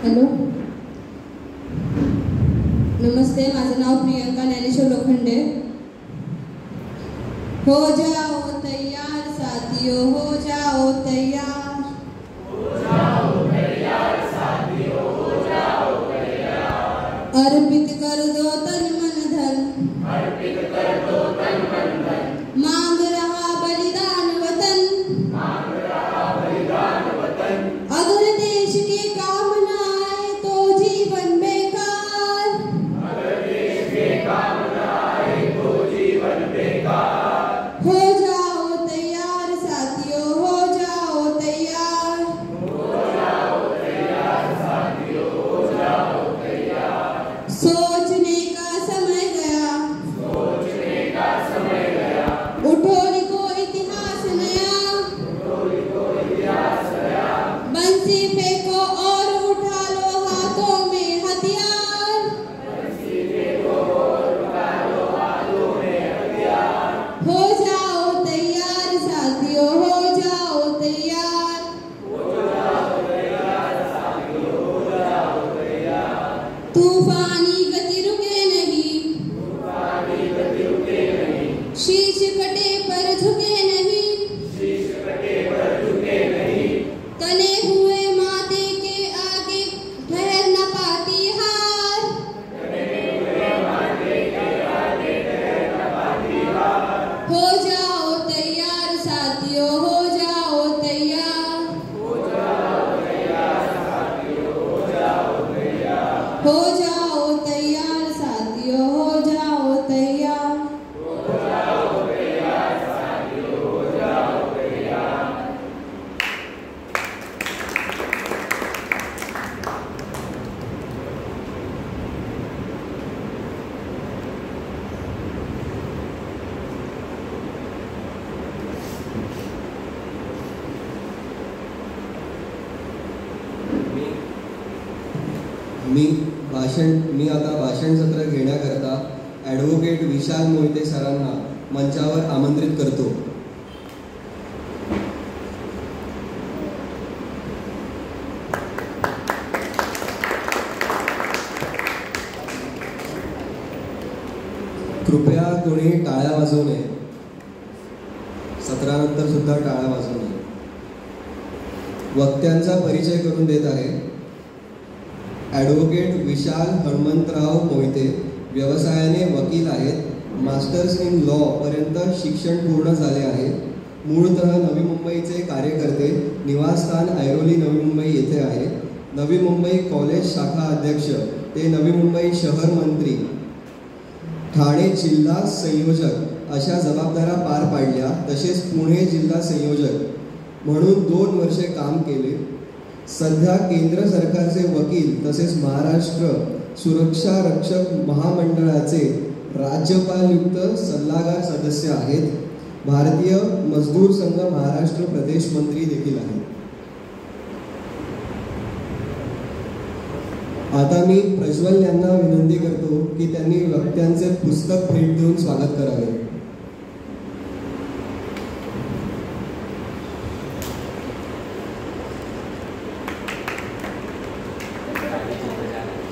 Hello, नमस्ते. माझं नाव प्रियंका ज्ञानेश्वर लोखंडे. हो जाओ तैयार साथियों, हो जाओ तैयार, हो जाओ तैयार साथियों, हो जाओ तैयार। अर्पित कर दो तन मन धन, अर्पित कर दो तन मन धन, मांग रहा बलिदान वतन, मांग रहा बलिदान वतन। अगर देश के काम न आए तो जीवन बेकार, अगर देश के काम न आए तो जीवन बेकार। हो जाओ तैयार साथियों, हो जाओ तैयार, हो जाओ तैयार साथियों, हो जाओ तैयार। सोचने का समय गया, सोचने का समय गया, उठो लिखो इतिहास नया, उठो लिखो इतिहास नया। बंसी फेंको और उठा लो हाथों में हथियार, बंसी फेंको और उठा लो हाथों में हथियार। हो जाओ तैयार साथियों, हो जाओ तैयार, हो जाओ तैयार साथियों, हो जाओ तैयार। तूफानी गति रुके नहीं, तूफानी गति रुके नहीं, शीश कटे पर झुके नहीं, शीश कटे पर झुके नहीं। तने हुए माते के आगे ठहर न पाती हार, तने हुए माथे के आगे ठहर न पाती हार। हो जाओ तैयार साथियों, हो जाओ तैयार, हो जाओ तैयार साथियों, हो जाओ तैयार। हो जाओ तैयार साथियों, हो जाओ तैयार। हो जाओ तैयार साथियों, हो जाओ तैयार। मी आता भाषण सत्र घेण्याकरता ॲडव्होकेट विशाल मोहिते सरांना मंचावर आमंत्रित करतो. कृपया कोणी टाळ्या वाजवू नये. सत्रानंतर सुद्धा टाळ्या वाजवू नये. वक्त्यांचा परिचय करून देत आहे. ॲडव्होकेट विशाल हनुमंतराव मोहिते व्यवसायाने वकील आहेत. मास्टर्स इन लॉ पर्यंत शिक्षण पूर्ण झाले आहे. मूळतः नवी मुंबईचे कार्यकर्ते. निवासस्थान ऐरोली नवी मुंबई येथे आहे. नवी मुंबई कॉलेज शाखा अध्यक्ष ते नवी मुंबई शहर मंत्री, ठाणे जिल्हा संयोजक अशा जबाबदाऱ्या पार पाडल्या. तसेच पुणे जिल्हा संयोजक म्हणून 2 वर्षे काम केले. सध्या केंद्र सरकारचे वकील तसेच महाराष्ट्र सुरक्षा रक्षक महामंडळाचे राज्यपालयुक्त सल्लागार सदस्य आहेत. भारतीय मजदूर संघ महाराष्ट्र प्रदेश मंत्री देखील आहेत. आता मी प्रज्वल यांना विनंती करतो की त्यांनी वक्त्यांचे पुस्तक भेट देऊन स्वागत करावे.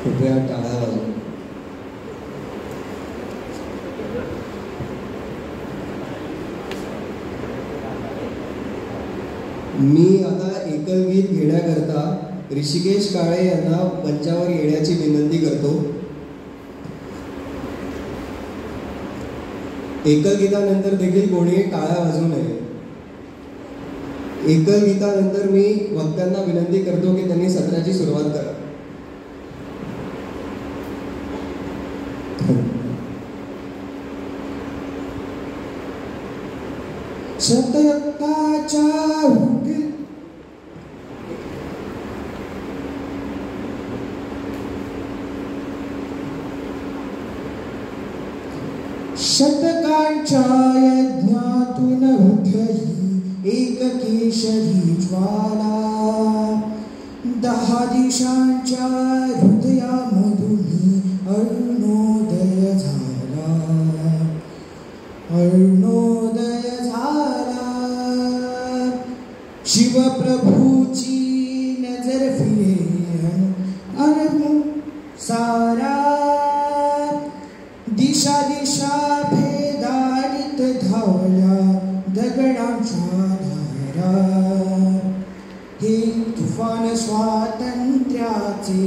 कृपया टाळ्या वाजवा. मी आता एकल गीत घेण्याकरता ऋषिकेश काळे यांना मंचावर येण्याची विनंती करतो. एकल गीतानंतर देखील कोणी टाळ्या वाजवू नये. एकल गीतानंतर मी वक्त्यांना विनंती करतो की त्यांनी सत्राची सुरुवात करा. शतकाच्या शतकांच्या यज्ञातून उठली एक केशरी ज्वाला. 10 दिशांच्या हृदयामधून अरुणोदय झाला, अरुणोदय झाला. शिवप्रभूची नजर फिरे हृदयांच्या धारा, हे तुफान स्वातंत्र्याचे,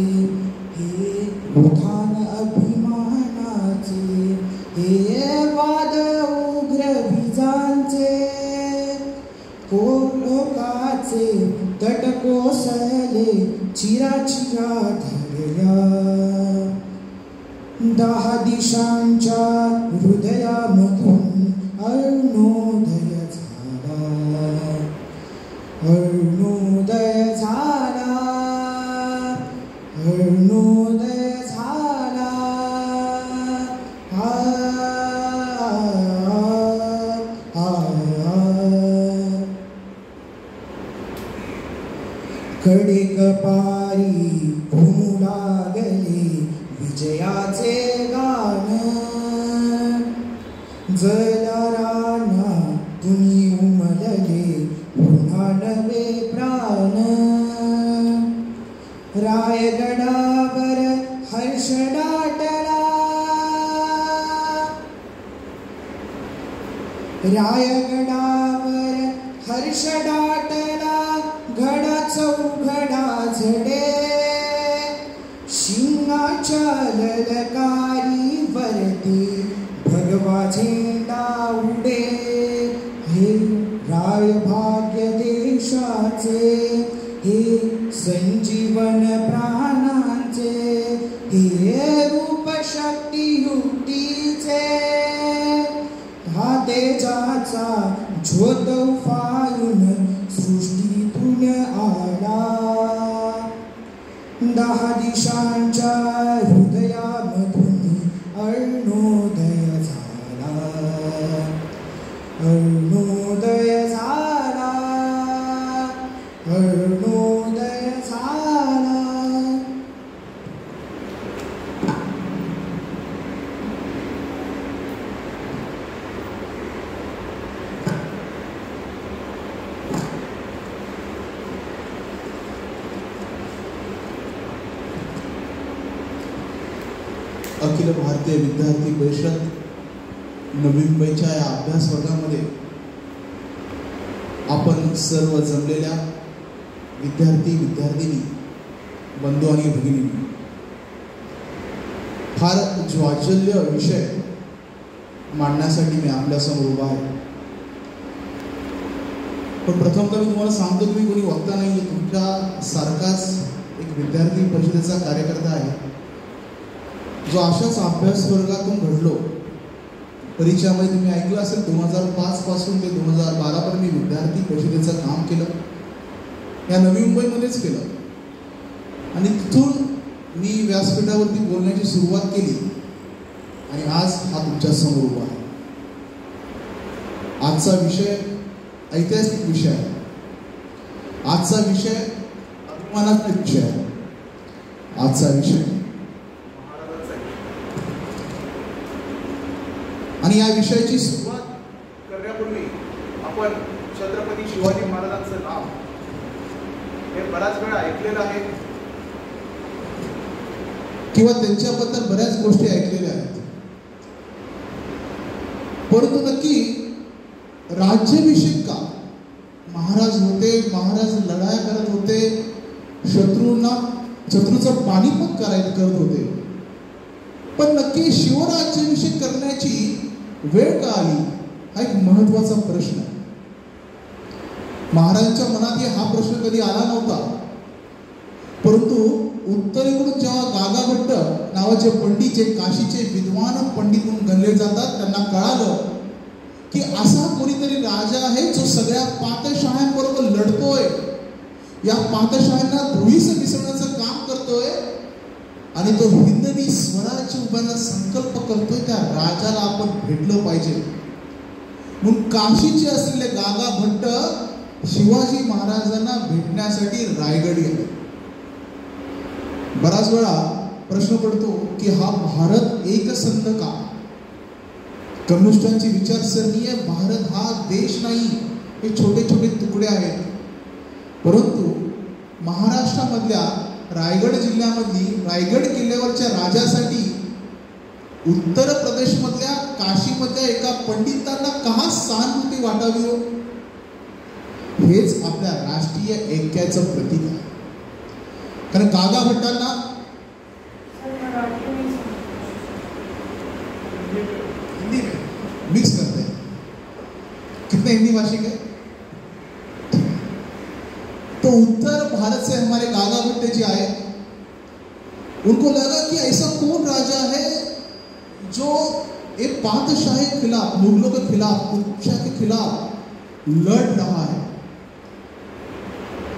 हे उधान अभिमानाचे, हे वाद उग्र विजांचे, लोकाचे तट कोसळले चिराचिरा धरल्या, 10 दिशांच्या हृदयामधून अरुणोदय झाला, अरुणोदय झाला, अरुणोदय झाला. कडेक पारी घुमू लागले विजयाचे गान, जलाराना तुम्ही उमलले पुन्हा नवे प्राण, रायगडावर हर्ष दाटला, रायगडावर हर्ष दाटला, घडा चौघडा झडे, शिंगाच्या ललकारी वरती भगवा झेंडा उडे, हे राय भाग्य देशाचे, हे संजीवन प्राणांचे, हे रूप शक्ती युक्तीचे, हा तेजाचा ज्योत उफाळून सृष्टीतून आला, 10 दिशांच्या हृदयामधून अरुणोदय झाला, अरुणोदय झाला, अरुणोदय झाला. अखिल भारतीय विद्यार्थी परिषद नवी मुंबईच्या या अभ्यास वर्गामध्ये आपण सर्व जमलेल्या विद्यार्थी विद्यार्थिनी बंधू आणि भगिनी, फार ज्वाज्वल्य विषय मांडण्यासाठी मी आपल्यासमोर उभा आहे. पण प्रथमतः मी तुम्हाला सांगतो की मी कोणी वक्ता नाही, तुमच्या सारखाच एक विद्यार्थी परिषदेचा कार्यकर्ता आहे, जो अशाच अभ्यास वर्गातून घडलो. परिचयामध्ये तुम्ही ऐकलं असेल 2005 पासून ते 2012 पर्यंत मी विद्यार्थी परिषदेचं काम केलं, या नवी मुंबईमध्येच केलं, आणि तिथून मी व्यासपीठावरती बोलण्याची सुरुवात केली आणि आज हा तुमच्या समोर उभा आहे. आजचा विषय ऐतिहासिक विषय आहे, आजचा विषय अभिमानाचा विषय आहे, आजचा विषय आणि या विषयाची सुरुवात करण्यापूर्वी आपण छत्रपती शिवाजी महाराजांचं नाव हे बराच वेळा ऐकलेलं आहे किंवा त्यांच्याबद्दल बऱ्याच गोष्टी ऐकलेल्या आहेत, परंतु नक्की राज्याभिषेक का? महाराज होते, महाराज लढाया करत होते, शत्रूचं पाणीपत करत होते, पण नक्की शिवराज्याभिषेक करण्याची वेळ का आली हा एक महत्वाचा प्रश्न आहे. महाराजांच्या मनात हा प्रश्न कधी आला नव्हता, परंतु उत्तरेकडून जेव्हा गागा भट्ट नावाचे पंडित, जे काशीचे विद्वान पंडित म्हणून गणले जातात, त्यांना कळालं की असा कोणीतरी राजा आहे जो सगळ्या पातशाह्यांबरोबर लढतोय, या पातशाह्यांना धुळीस मिसळण्याचं काम करतोय आणि तो हिंदवी स्वराज्य उभारण्याचा संकल्प करतोय, त्या राजाला आपण भेटलं पाहिजे. म्हणून काशीचे असलेले गागा भट्ट शिवाजी महाराजांना भेटण्यासाठी रायगड गेले. बराच वेळा प्रश्न पडतो की हा भारत एकसंध का? कम्युनिस्टांची विचारसरणी आहे, भारत हा देश नाही, हे छोटे छोटे तुकडे आहेत. परंतु महाराष्ट्रामधल्या रायगड जिल्ह्यामधली रायगड किल्ल्यावरच्या राजासाठी उत्तर प्रदेशमधल्या काशीमधल्या एका पंडितांना का सहानुभूती वाटावी हो? हेच आपल्या राष्ट्रीय ऐक्याचं प्रतीक आहे. कारण गागा भट्टांना हिंदी में मिक्स करते हैं. कितने हिंदी भाषिक है? तो उत्तर भारत से हमारे गागा भट्ट जी आए. उनको लगा कि ऐसा कौन राजा है जो एक बादशाह के खिलाफ, मुगलों के खिलाफ, कुतुब के खिलाफ लड़ रहा है.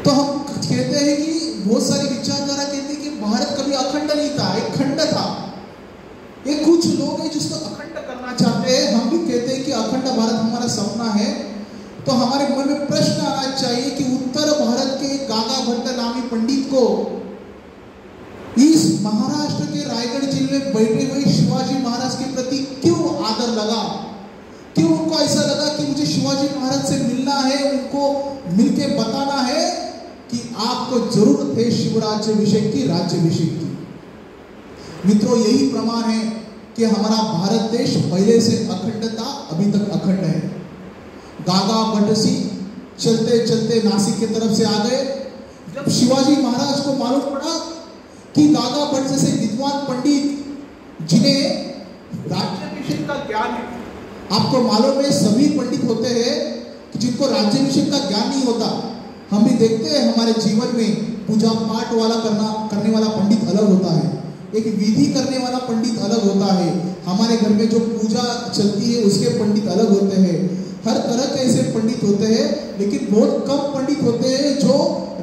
तो हम कहते हैं कि बहुत सारी विचारधारा कहते हैं कि भारत कभी अखंड नहीं था, एक खंड था. ये कुछ लोग हैं जिसको अखंड करना चाहते हैं. हम भी कहते हैं कि अखंड भारत हमारा सपना है. तो हमारे मन में प्रश्न आना चाहिए कि उत्तर भारत के गागा भट्ट नामी पंडित को इस महाराष्ट्र के रायगढ़ जिले में बैठे हुए शिवाजी महाराज के प्रति क्यों आदर लगा? क्यों उनको ऐसा लगा कि मुझे शिवाजी महाराज से मिलना है, उनको मिलके बताना है कि आपको जरूरत है शिवराज्याभिषेक की, राज्याभिषेक की. मित्रों, यही प्रमाण है कि हमारा भारत देश पहले से अखंड था, अभी तक अखंड है. गागा भट्ट सिंह चलते चलते नासिक की तरफ से आ गए. जब शिवाजी महाराज को मालूम पड़ा कि गागा भट्ट जैसे विद्वान पंडित जिन्हें राज्याभिषेक का ज्ञान है, आपको मालूम है सभी पंडित होते हैं जिनको राज्याभिषेक का ज्ञान नहीं होता. हम भी देखते हैं हमारे जीवन में पूजा पाठ वाला करने वाला पंडित अलग होता है, एक विधि करने वाला पंडित अलग होता है. हमारे घर में जो पूजा चलती है उसके पंडित अलग होते हैं. हर तरह के ऐसे पंडित होते हैं, लेकिन बहुत कम पंडित होते हैं जो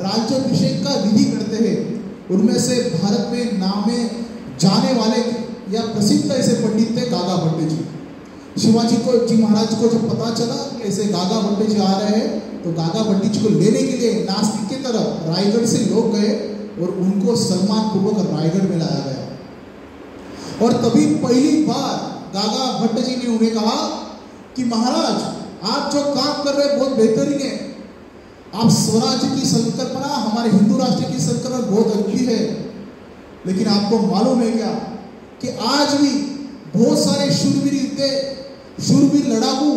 राज्याभिषेक का विधि करते हैं. उनमें से भारत में नामे जाने वाले या प्रसिद्ध ऐसे पंडित थे गागा भट्ट जी. शिवाजी जी महाराज को जब पता चला कि ऐसे गागा भट्ट जी आ रहे हैं, तो गागा भट्ट जी को लेने के लिए नासिक की तरफ रायगढ़ से लोग गए और उनको सम्मान पूर्वक रायगढ़ में लाया गया. और तभी पहली बार गागा भट्ट जी ने उन्हें कहा कि महाराज, आप जो काम कर रहे हैं बहुत बेहतरीन है. आप स्वराज्य की संकल्पना, हमारे हिंदू राष्ट्र की संकल्पना बहुत अच्छी है, लेकिन आपको मालूम है क्या कि आज भी बहुत सारे शूरवीर लड़ाकू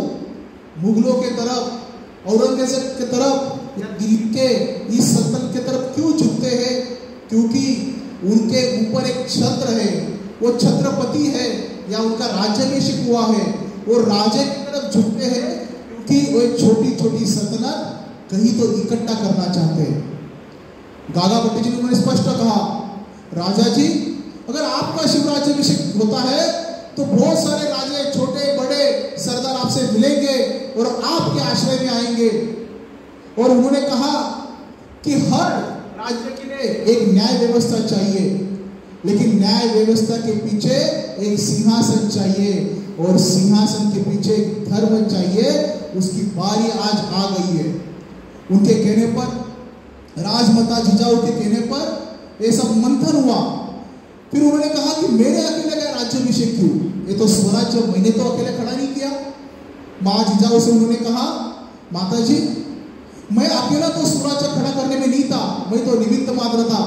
मुगलों के तरफ, औरंगजेब के तरफ या दिल्ली के इस सल्तनत के तरफ क्यों झुकते हैं? क्योंकि उनके ऊपर एक छत्र है, वो छत्रपति है या उनका राज्याभिषेक हुआ है, वो राजे की तरफ झुकते हैं क्योंकि वो एक छोटी छोटी सल्तनत कहीं तो इकट्ठा करना चाहते हैं. गागा भट्ट जी ने उन्होंने स्पष्ट कहा, राजा जी, अगर आपका शिवराज्याभिषेक होता है तो बहुत सारे राजे, छोटे बड़े सरदार आपसे मिलेंगे और आपके आश्रय में आएंगे. और उन्होंने कहा कि हर राज्य के लिए एक न्याय व्यवस्था चाहिए, लेकिन न्याय व्यवस्था के पीछे एक सिंहासन चाहिए और सिंहासन के पीछे एक धर्म चाहिए. उसकी बारी आज आ गई है. उनके कहने पर, राजमाता जिजाऊ के कहने पर ये सब मंथन हुआ. फिर उन्होंने कहा कि मेरे अकेले का राज्याभिषेक क्यों? ये तो स्वराज्य मैंने तो अकेले खड़ा नहीं किया. माँ जिजाऊ से उन्होंने कहा, माता जी, मैं अकेला तो स्वराज्य खड़ा करने में नहीं था, मैं तो निमित्त मात्र था,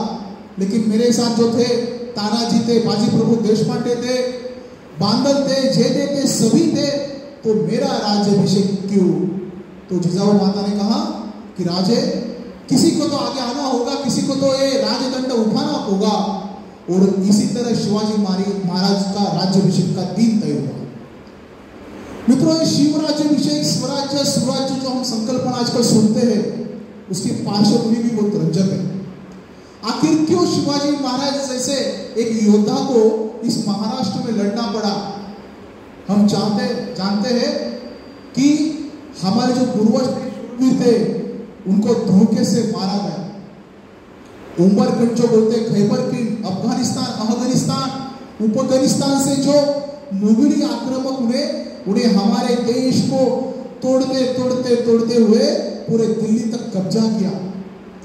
लेकिन मेरे साथ जो थे, तानाजी थे, बाजी प्रभु देशपांडे थे, बांदल थे, जेदे थे, सभी थे, तो मेरा राज्याभिषेक क्यों? तो जिजाऊ माता ने कहा कि राजे, किसी को तो आगे आना होगा, किसी को तो ये राजदंड उठाना होगा. और इसी तरह शिवाजी महाराज का राज्याभिषेक का दिन तय हुआ. मित्रों, ये शिवराज्याभिषेक, स्वराज्य, सुराज्य जो हम संकल्पना आजकल सुनते हैं, उसकी पार्श्वभूमि भी बहुत रंजक है. आखिर क्यों शिवाजी महाराज जैसे एक योद्धा को इस महाराष्ट्र में लड़ना पड़ा? हम जानते हैं कि हमारे जो पूर्वज थे उनको धोखे से मारा गया. उमरकंड जो बोलते खैबर की अफगानिस्तान, उपगानिस्तान से जो मुगली आक्रामक हुए, उन्हें हमारे देश को तोड़ते हुए पूरे दिल्ली तक कब्जा किया.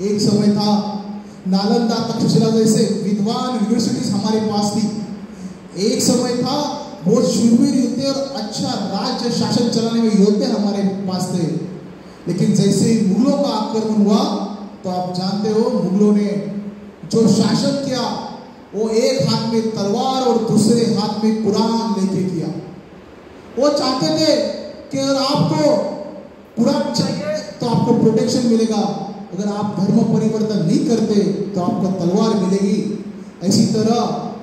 एक समय था नालंदा, तक्षशिला जैसे विद्वान यूनिवर्सिटीज हमारे पास थी. एक समय था बहुत शूरवीर योद्धे और अच्छा राज्य शासन चलाने में योद्धे हमारे पास थे. लेकिन जैसे ही मुगलों का आक्रमण हुआ, तो आप जानते हो मुगलों ने जो शासन किया वो एक हाथ में तलवार और दूसरे हाथ में कुरान लेके किया. वो चाहते थे कि अगर आपको कुरान चाहिए तो आपको प्रोटेक्शन मिलेगा, अगर आप धर्म परिवर्तन नहीं करते तो आपको तलवार मिलेगी। ऐसी तरह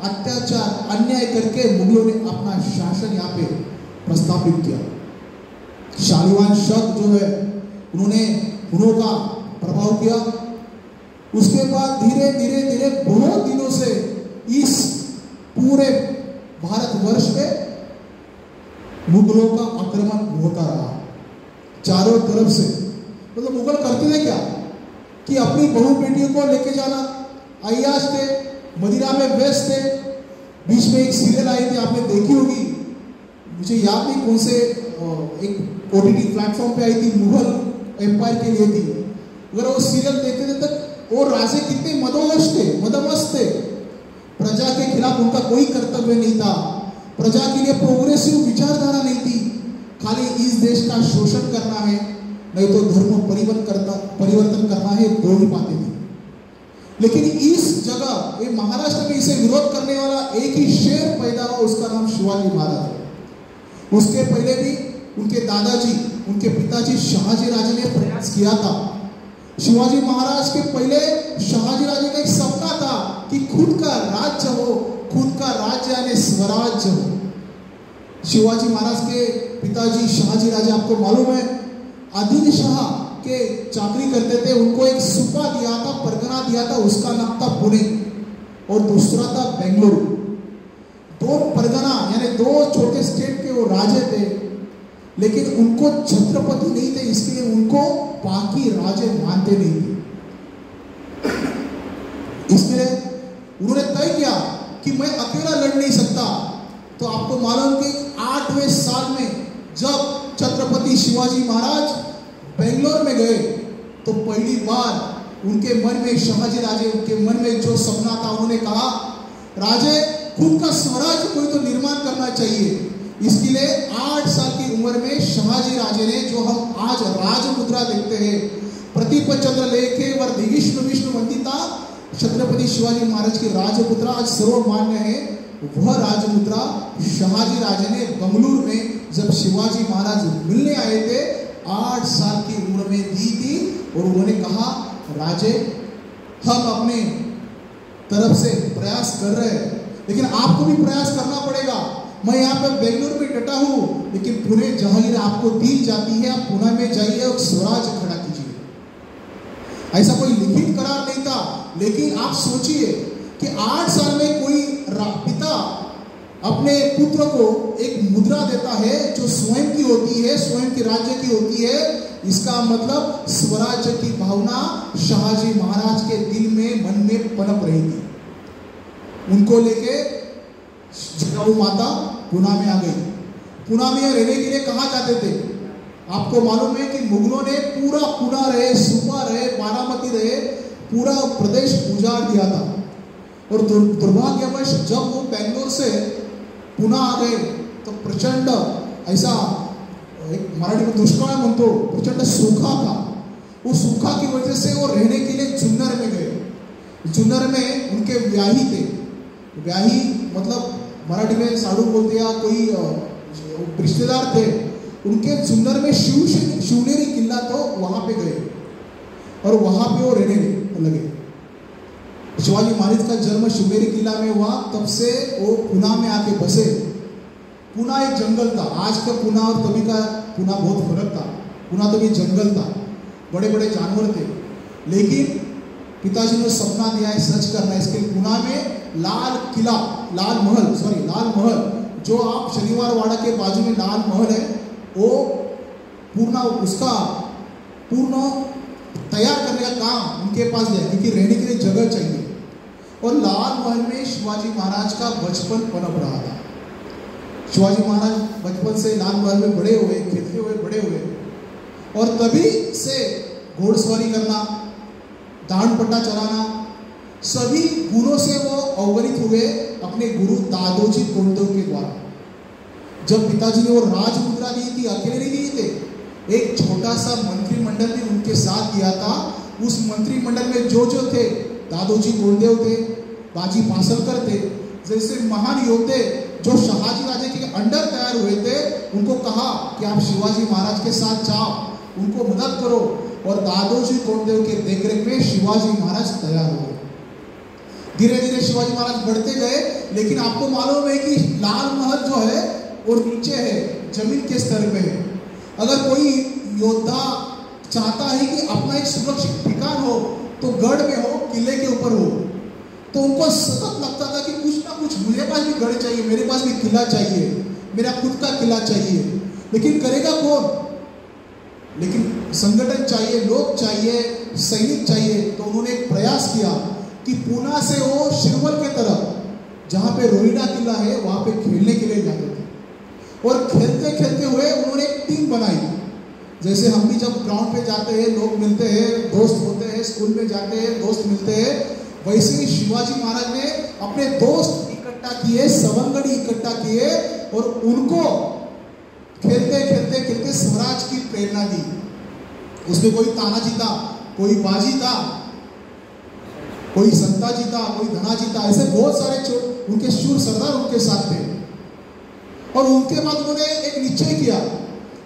अत्याचार अन्याय करके मुगलों ने अपना शासन यहाँ पे प्रस्थापित किया। शालिवान शक जो है उन्होंने हुनों का प्रभाव किया। उसके बाद धीरे धीरे धीरे बहुत दिनों से इस पूरे भारतवर्ष में मुगलों का आक्रमण होता रहा चारों तरफ से। मतलब मुगल करते थे क्या कि अपनी बहू बेटियों को लेके जाना, अय्याश थे, मदिरा में व्यस्त थे। बीच में एक सीरियल आई थी, आपने देखी होगी, मुझे याद नहीं कौन से एक ओटीटी प्लेटफॉर्म पे आई थी, मुगल एम्पायर के लिए थी। अगर वो सीरियल देखते थे तक वो राजे कितने मदमस्त थे। प्रजा के खिलाफ उनका कोई कर्तव्य नहीं था, प्रजा के लिए प्रोग्रेसिव विचारधारा नहीं थी, खाली इस देश का शोषण करना है, नहीं तो धर्म परिवर्तन करना है, दो ही बातें थी। लेकिन इस जगह ये महाराष्ट्र में इसे विरोध करने वाला एक ही शेर पैदा हुआ, उसका नाम शिवाजी महाराज है। उसके पहले भी उनके दादाजी, उनके पिताजी शहाजी राजे ने प्रयास किया था। शिवाजी महाराज के पहले शहाजी राजे का एक सपना था कि खुद का राज्य हो, खुद का राज्य यानी स्वराज्य हो। शिवाजी महाराज के पिताजी शहाजी राजे, आपको मालूम है, आदिल शाह के चाकरी करते थे। उनको एक सूबा दिया था, परगना दिया था, उसका नाम था पुणे और दूसरा था बेंगलुरु। दो परगना यानी दो छोटे स्टेट के वो राजे थे, लेकिन उनको छत्रपति नहीं थे, इसलिए उनको बाकी राजे मानते नहीं थे। इसलिए उन्होंने तय किया कि मैं अकेला लड़ नहीं सकता। तो आपको मालूम कि 8वें साल में जब छत्रपति शिवाजी महाराज बेंगलोर में गए तो पहली बार उनके मन में, शहाजी राजे उनके मन में जो सपना था, उन्होंने कहा राजे खुद का स्वराज्य कोई तो निर्माण करना चाहिए। इसके लिए 8 साल की उम्र में शहाजी राजे ने, जो हम आज राजमुद्रा देखते हैं, प्रतिपचंद्र लेखे वर्धिष्णु विष्णु वंदिता, छत्रपति शिवाजी महाराज की राजमुद्रा आज सर्वमान्य है, वह राजमुद्रा शहाजी राजे ने बंगलुरु में जब शिवाजी महाराज मिलने आए थे 8 साल की उम्र में दी थी। और उन्होंने कहा राजे हम अपने तरफ से प्रयास कर रहे हैं, लेकिन आपको भी प्रयास करना पड़ेगा। मैं यहाँ पे बेंगलुरु में डटा हूँ, लेकिन पुणे जाहिर आपको दी जाती है, आप पुणे में जाइए और स्वराज खड़ा कीजिए। ऐसा कोई लिखित करार नहीं था, लेकिन आप सोचिए कि 8 साल में कोई पिता अपने पुत्र को एक मुद्रा देता है जो स्वयं की होती है, स्वयं के राज्य की होती है। इसका मतलब स्वराज्य की भावना शहाजी महाराज के दिल में, मन में पनप रही थी। उनको लेके जिजाऊ माता पुणे में आ गई। पुणे में रहने के लिए कहाँ जाते थे? आपको मालूम है कि मुगलों ने पूरा पुणे रहे, सुपा रहे, बारामती रहे, पूरा प्रदेश उजाड़ दिया था। और दुर्भाग्यवश जब वो बेंगलोर से पुणे आ गए तो प्रचंड ऐसा, एक मराठी में दुष्काळ म्हणतो, प्रचंड सूखा था। वो सूखा की वजह से वो रहने के लिए जुन्नर में गए। जुन्नर में उनके ब्याही थे, ब्याही मतलब मराठी में साड़ू बोलते या कोई रिश्तेदार थे, उनके जुन्नर में शिवनेरी किला, तो वहां पे गए और वहां पे वो रहने लगे। शिवाजी महाराज का जन्म शिवनेरी किला में हुआ, तब से वो पुणे में आके बसे। पुणे एक जंगल था, आज का पुणे और तभी का पुणे बहुत फर्क था। पुणे तो भी जंगल था, बड़े बड़े जानवर थे, लेकिन पिताजी ने सपना दिया है सच करना है। इसके पुणे में लाल महल जो आप शनिवार वाड़ा के बाजू में लाल महल है, वो पूर्ण उसका पूर्ण तैयार करने का काम उनके पास है, क्योंकि रहने के लिए जगह चाहिए। और लाल महल में शिवाजी महाराज का बचपन पनप रहा था। शिवाजी महाराज बचपन से लाल महल में बड़े हुए, खेलते हुए बड़े हुए, और तभी से घोड़सवारी करना, दांडपट्टा चलाना, सभी गुणों से वो अवगत हुए अपने गुरु दादोजी कोंडदेव के द्वारा। जब पिताजी ने वो राजमुद्रा दी थी, अकेले नहीं दिए थे, एक छोटा सा मंत्रिमंडल ने उनके साथ दिया था। उस मंत्रिमंडल में जो थे, दादोजी कोंडदेव थे, बाजी पासलकर थे, जैसे महान योद्धे जो शहाजी राजे के अंडर तैयार हुए थे, उनको कहा कि आप शिवाजी महाराज के साथ जाओ, उनको मदद करो। और दादोजी कोंडदेव के देखरेख में शिवाजी महाराज तैयार हुए। धीरे धीरे शिवाजी महाराज बढ़ते गए, लेकिन आपको मालूम है कि लाल महल जो है वो नीचे है, जमीन के स्तर पे है। अगर कोई योद्धा चाहता है कि अपना एक सुरक्षित ठिकान हो तो गढ़ में हो, किले के ऊपर हो, तो उनको सतत लगता था कि कुछ ना कुछ मेरे पास भी गढ़ चाहिए, मेरे पास भी किला चाहिए, मेरा खुद का किला चाहिए। लेकिन करेगा कौन? लेकिन संगठन चाहिए, लोग चाहिए, सैनिक चाहिए। तो उन्होंने एक प्रयास किया कि पूना से वो शिरवल के तरफ जहाँ पे रोहिड़ा किला है वहाँ पे खेलने के लिए जाते थे। और खेलते खेलते हुए उन्होंने एक टीम बनाई। जैसे हम भी जब ग्राउंड पे जाते हैं, लोग मिलते हैं, दोस्त होते हैं, स्कूल में जाते हैं, दोस्त मिलते हैं, वैसे ही शिवाजी महाराज ने अपने दोस्त इकट्ठा किए, सवंगड़ी इकट्ठा किए और उनको खेलते खेलते खेलते स्वराज की प्रेरणा दी। उसमें कोई तानाजी था, कोई बाजी था, कोई संताजी था, कोई धनाजी था, ऐसे बहुत सारे उनके शूर सरदार उनके साथ थे। और उनके बाद उन्होंने एक निश्चय किया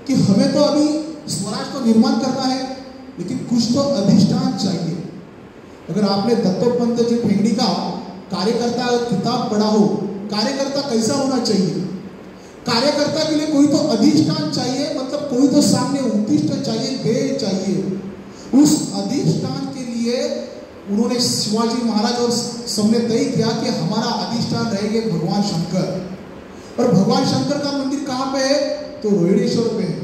कि हमें तो अभी स्वराज को निर्माण करना है, लेकिन कुछ तो अधिष्ठान चाहिए। अगर आपने दत्तोपंत जी ठेंगड़ी का कार्यकर्ता किताब पढ़ा हो, कार्यकर्ता कैसा होना चाहिए? कार्यकर्ता के लिए कोई तो अधिष्ठान चाहिए, मतलब कोई तो सामने उद्दिष्ट चाहिए, ध्येय चाहिए। उस अधिष्ठान के लिए उन्होंने शिवाजी महाराज और सबने तय किया कि हमारा अधिष्ठान रहेंगे भगवान शंकर। और भगवान शंकर का मंदिर कहाँ पे है? तो रोहिणेश्वर पे है।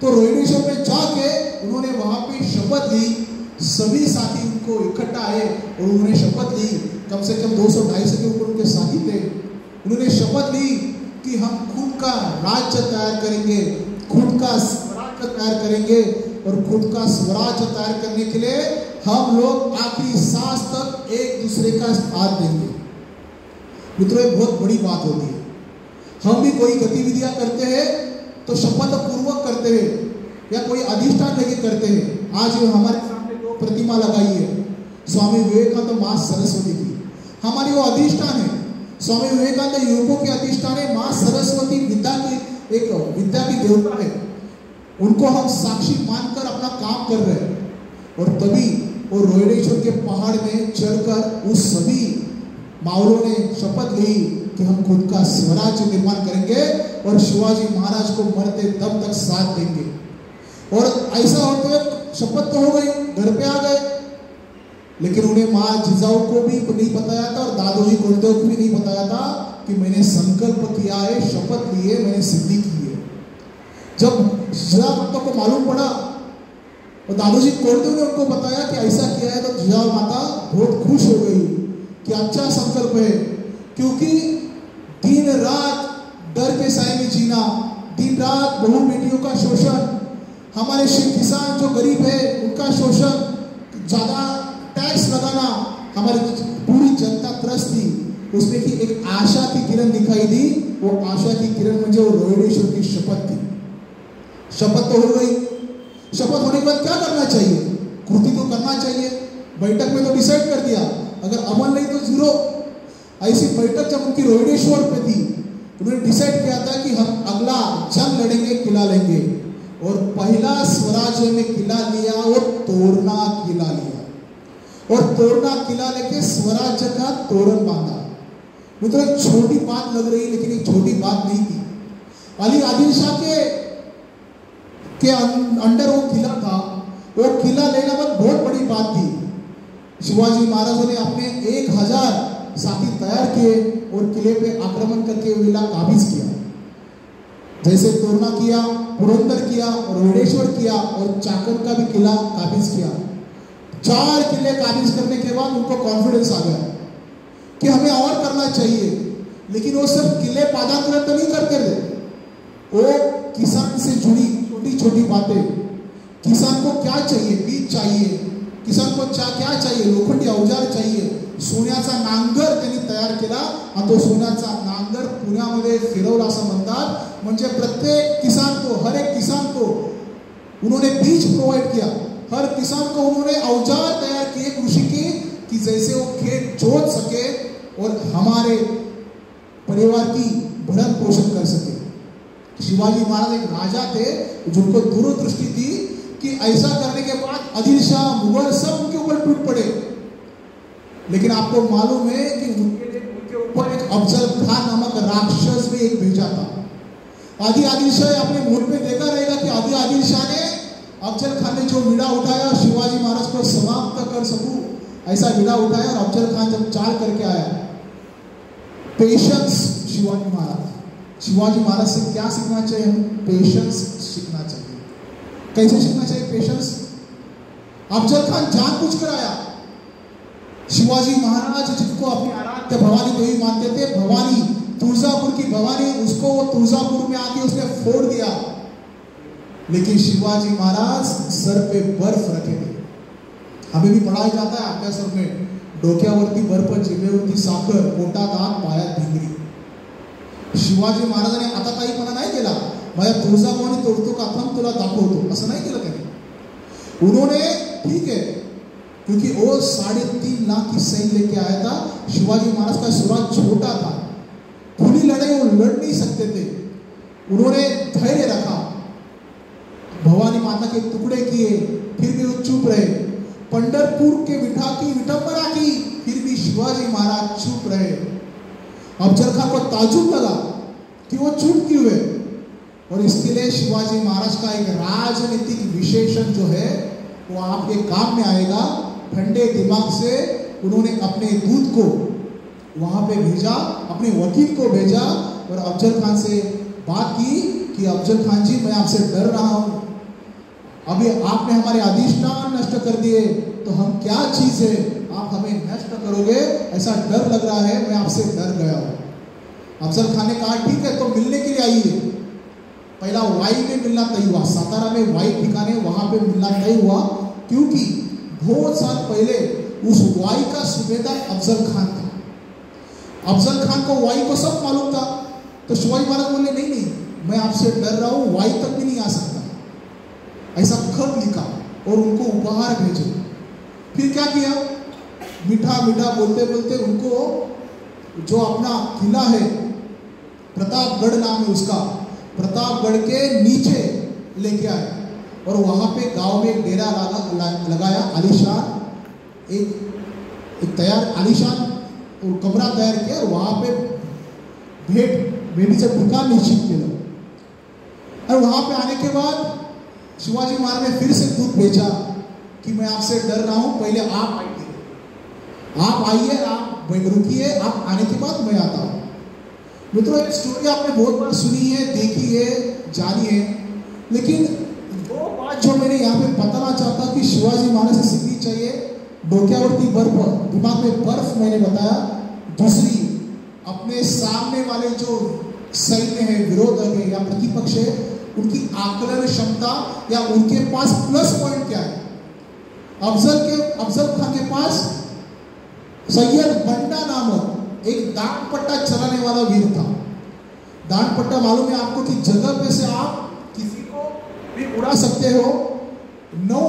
तो रोहिणेश्वर पे जाके उन्होंने वहां पे शपथ ली। सभी साथी उनको इकट्ठा आए और उन्होंने शपथ ली। कम से कम 200-250 के ऊपर उनके साथी थे। उन्होंने शपथ ली कि हम खुद का राज्य तैयार करेंगे, खुद का स्वराज्य तैयार करेंगे और खुद का स्वराज्य तैयार करने के लिए हम लोग आखिरी सांस तक एक दूसरे का साथ देंगे। मित्रों, एक बहुत बड़ी बात होती है। हम भी कोई गतिविधियां करते हैं तो शपथ पूर्वक करते हैं या कोई अधिष्ठान लेके करते हैं। आज हमारे सामने दो प्रतिमा लगाई है, स्वामी विवेकानंद, मां सरस्वती की। हमारी वो अधिष्ठान है। स्वामी विवेकानंद युवकों के अधिष्ठान है। मां सरस्वती विद्या की एक विद्या की देवता है। उनको हम साक्षी मानकर अपना काम कर रहे हैं। और तभी वो रोहिणेश्वर के पहाड़ में चढ़कर उस सभी मावलों ने शपथ ली कि हम खुद का स्वराज्य निर्माण करेंगे और शिवाजी महाराज को मरते दम तक साथ देंगे। और ऐसा होते हुए शपथ तो हो गई, घर पे आ गए, लेकिन उन्हें माँ जिजाऊ को भी नहीं बताया था और दादोजी कोंडदेव को भी नहीं बताया था कि मैंने संकल्प किया है, शपथ ली है, मैंने सिद्धि की है। जब जिजाऊ को मालूम पड़ा और दादोजी कोंडदेव ने उनको बताया कि ऐसा किया है, तो जिजाऊ माता बहुत खुश हो गई कि अच्छा संकल्प है। क्योंकि दिन रात डर के साए में जीना, दिन रात बहू बेटियों का शोषण, हमारे किसान जो गरीब है उनका शोषण, ज्यादा टैक्स लगाना, हमारी पूरी जनता त्रस्त थी। उसमें की एक आशा की किरण दिखाई दी। वो आशा की किरण मुझे वो रोहिणेश्वर की शपथ थी। शपथ तो हो गई। शपथ होने के बाद क्या करना चाहिए? कृति तो करना चाहिए। बैठक में तो डिसाइड कर दिया, अगर अमल नहीं तो जीरो। ऐसी बैठक जब उनकी रोहिणेश्वर पे थी, उन्होंने डिसाइड किया था कि हम अगला जंग लड़ेंगे, किला लेंगे। और पहला स्वराज्य में किला लिया और तोरना किला लिया। और तोरना किला लेके स्वराज्य का तोरण बांधा। मित्रों, एक छोटी बात लग रही, लेकिन एक छोटी बात नहीं थी। अली आदिल शाह के अंडर वो किला था। वो किला लेना बहुत बड़ी बात थी। शिवाजी महाराजों ने अपने 1000 साथी तैयार किए और किले पे आक्रमण करके किला काबिज किया। जैसे तोरना किया, पुरंदर किया, रोहिणेश्वर किया और चाकन का भी किला काबिज किया। 4 किले काबिज करने के बाद उनको कॉन्फिडेंस आ गया कि हमें और करना चाहिए। लेकिन वो सिर्फ किले पादांतरण तो नहीं करते थे, वो किसान से जुड़ी छोटी छोटी बातें। किसान को क्या चाहिए? बीज चाहिए। किसान को क्या चाहिए? लोखंडी औजार चाहिए। सोन्याचा नांगर त्यांनी तयार केला आणि तो सोन्याचा नांगर पुण्यामध्ये फिरवला असं म्हणतात। म्हणजे प्रत्येक किसान को, हर एक किसान को उन्होंने बीज प्रोवाइड किया। हर किसान को उन्होंने औजार तैयार किए कृषि के, कि जैसे वो खेत जोत सके और हमारे परिवार की भरण पोषण कर सके। शिवाजी महाराज एक राजा थे जिनको दूरदृष्टि थी कि ऐसा करने के बाद आदिलशाह मुगल सब उनके ऊपर टूट पड़े। लेकिन आपको मालूम है कि उनके ऊपर एक अफजल खान नामक राक्षस भी एक भेजा था। आदिलशाह अपने मुंह में देखा रहेगा कि आदिलशाह ने अफजल खान ने जो विड़ा उठाया शिवाजी महाराज को समाप्त कर सकूं ऐसा विड़ा उठाया। और अफजल खान जब चाल करके आया, पेशेंस शिवाजी महाराज से क्या सीखना चाहिए? हम पेशेंस सीखना चाहिए। कैसे सीखना चाहिए पेशेंस? अफजल खान जानबूझ कर आया। शिवाजी महाराज जिनको अपनी आराध्य भवानी देवी मानते थे, भवानी तुळजापुर की भवानी, उसको वो तुळजापुर में आके उसने फोड़ दिया। लेकिन शिवाजी महाराज सर पे बर्फ रखे थे। हमें भी पढ़ाया जाता है अभ्यासक्रम में, डोक्यावरती बर्फ, जिभेवरती साखर, पोटात आग, पायात भिंगरी। शिवाजी महाराजांनी आता काही मला नाही केला, माझ्या तुळजाभवानी तोडतो का आपण तुला दाखवतो, असं नाही केलं त्यांनी। उन्होंने ठीक है, क्योंकि वो 3.5 लाख की सैन्य लेके आया था। शिवाजी महाराज का स्वराज छोटा था, खुली लड़ाई वो लड़ नहीं सकते थे। उन्होंने धैर्य रखा, भवानी माता के टुकड़े किए, फिर भी वो चुप रहे। पंढरपुर के विठा की विटंबना की, फिर भी शिवाजी महाराज चुप रहे। अफजल खान को ताजुब लगा कि वो चुप क्यों है, और इसके लिए शिवाजी महाराज का एक राजनीतिक विशेषण जो है वो आपके काम में आएगा। ठंडे दिमाग से उन्होंने अपने दूत को वहां पे भेजा, अपने वकील को भेजा और अफजल खान से बात की कि अफजल खान जी, मैं आपसे डर रहा हूं, अभी आपने हमारे अधिष्ठान नष्ट कर दिए, तो हम क्या चीज है, आप हमें नष्ट करोगे, ऐसा डर लग रहा है, मैं आपसे डर गया हूं। अफजल खान ने कहा ठीक है, तो मिलने के लिए आइए। पहला वाई में मिलना तय हुआ, सातारा में वाई ठिकाने, वहां पे मिलना तय हुआ, क्योंकि बहुत साल पहले उस वाई का सूबेदार अफजल खान था। अफजल खान को वाई को सब मालूम था। तो शिवाजी महाराज बोले नहीं नहीं, मैं आपसे डर रहा हूं, वाई तक भी नहीं आ सकता, ऐसा खत लिखा और उनको उपहार भेजे। फिर क्या किया, मीठा मीठा बोलते बोलते उनको जो अपना किला है, प्रतापगढ़ नाम है उसका, प्रतापगढ़ के नीचे लेके आए और वहां पे गांव में एक डेरा लगाया, आलीशान एक तैयार आलीशान कमरा तैयार किया और वहां पे भेटीचं ठिकाण निश्चित केलं। और वहां पे आने के बाद शिवाजी महाराज ने फिर से दूत भेजा कि मैं आपसे डर रहा हूं, पहले आप आइए, आप रुकिए, आप आने के बाद मैं आता हूं। मित्रों, एक स्टोरी आपने बहुत बार सुनी है, देखी है, जानी है, लेकिन दो बात जो मैंने यहाँ पे बताना चाहता कि शिवाजी महाराज से सीखनी चाहिए। डोक्यावरती बर्फ, दिमाग में बर्फ मैंने बताया। दूसरी, अपने सामने वाले जो सैन्य है, विरोधक है या प्रतिपक्ष है, उनकी आकलन क्षमता या उनके पास प्लस पॉइंट क्या है। अफजल खान के पास सैयद बंडा नामक एक दानपट्टा चलाने वाला वीर था। दानपट्टा मालूम है आपको कि जगह पे से आप किसी को भी उड़ा सकते हो। 9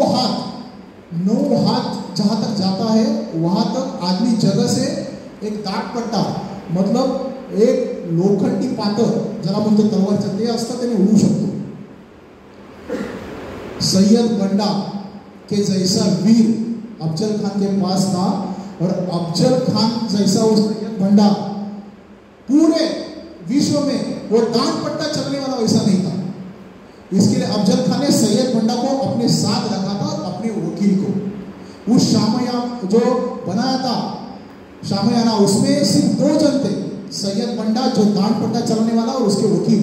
हाथ जहां तक जाता है वहां तक आदमी जगह से एक दानपट्टा, मतलब एक लोखंडी पातर, ज्याला बोलतो तलवारचं, ते असतं, त्याने उडू शकतो। सैयद बंडा के जैसा वीर अफजल खान के पास था और अफजल खान जैसा वो सैयद बंडा पूरे विश्व में वो दानपट्टा चलने वाला वैसा नहीं था। इसके लिए अफजल खान ने सैयद बंडा को अपने साथ रखा था और अपने वकील को। उस शामयान जो बनाया था, शामयाना, उसमें सिर्फ 2 जन थे, सैयद बंडा जो दानपट्टा चलाने वाला और उसके वकील।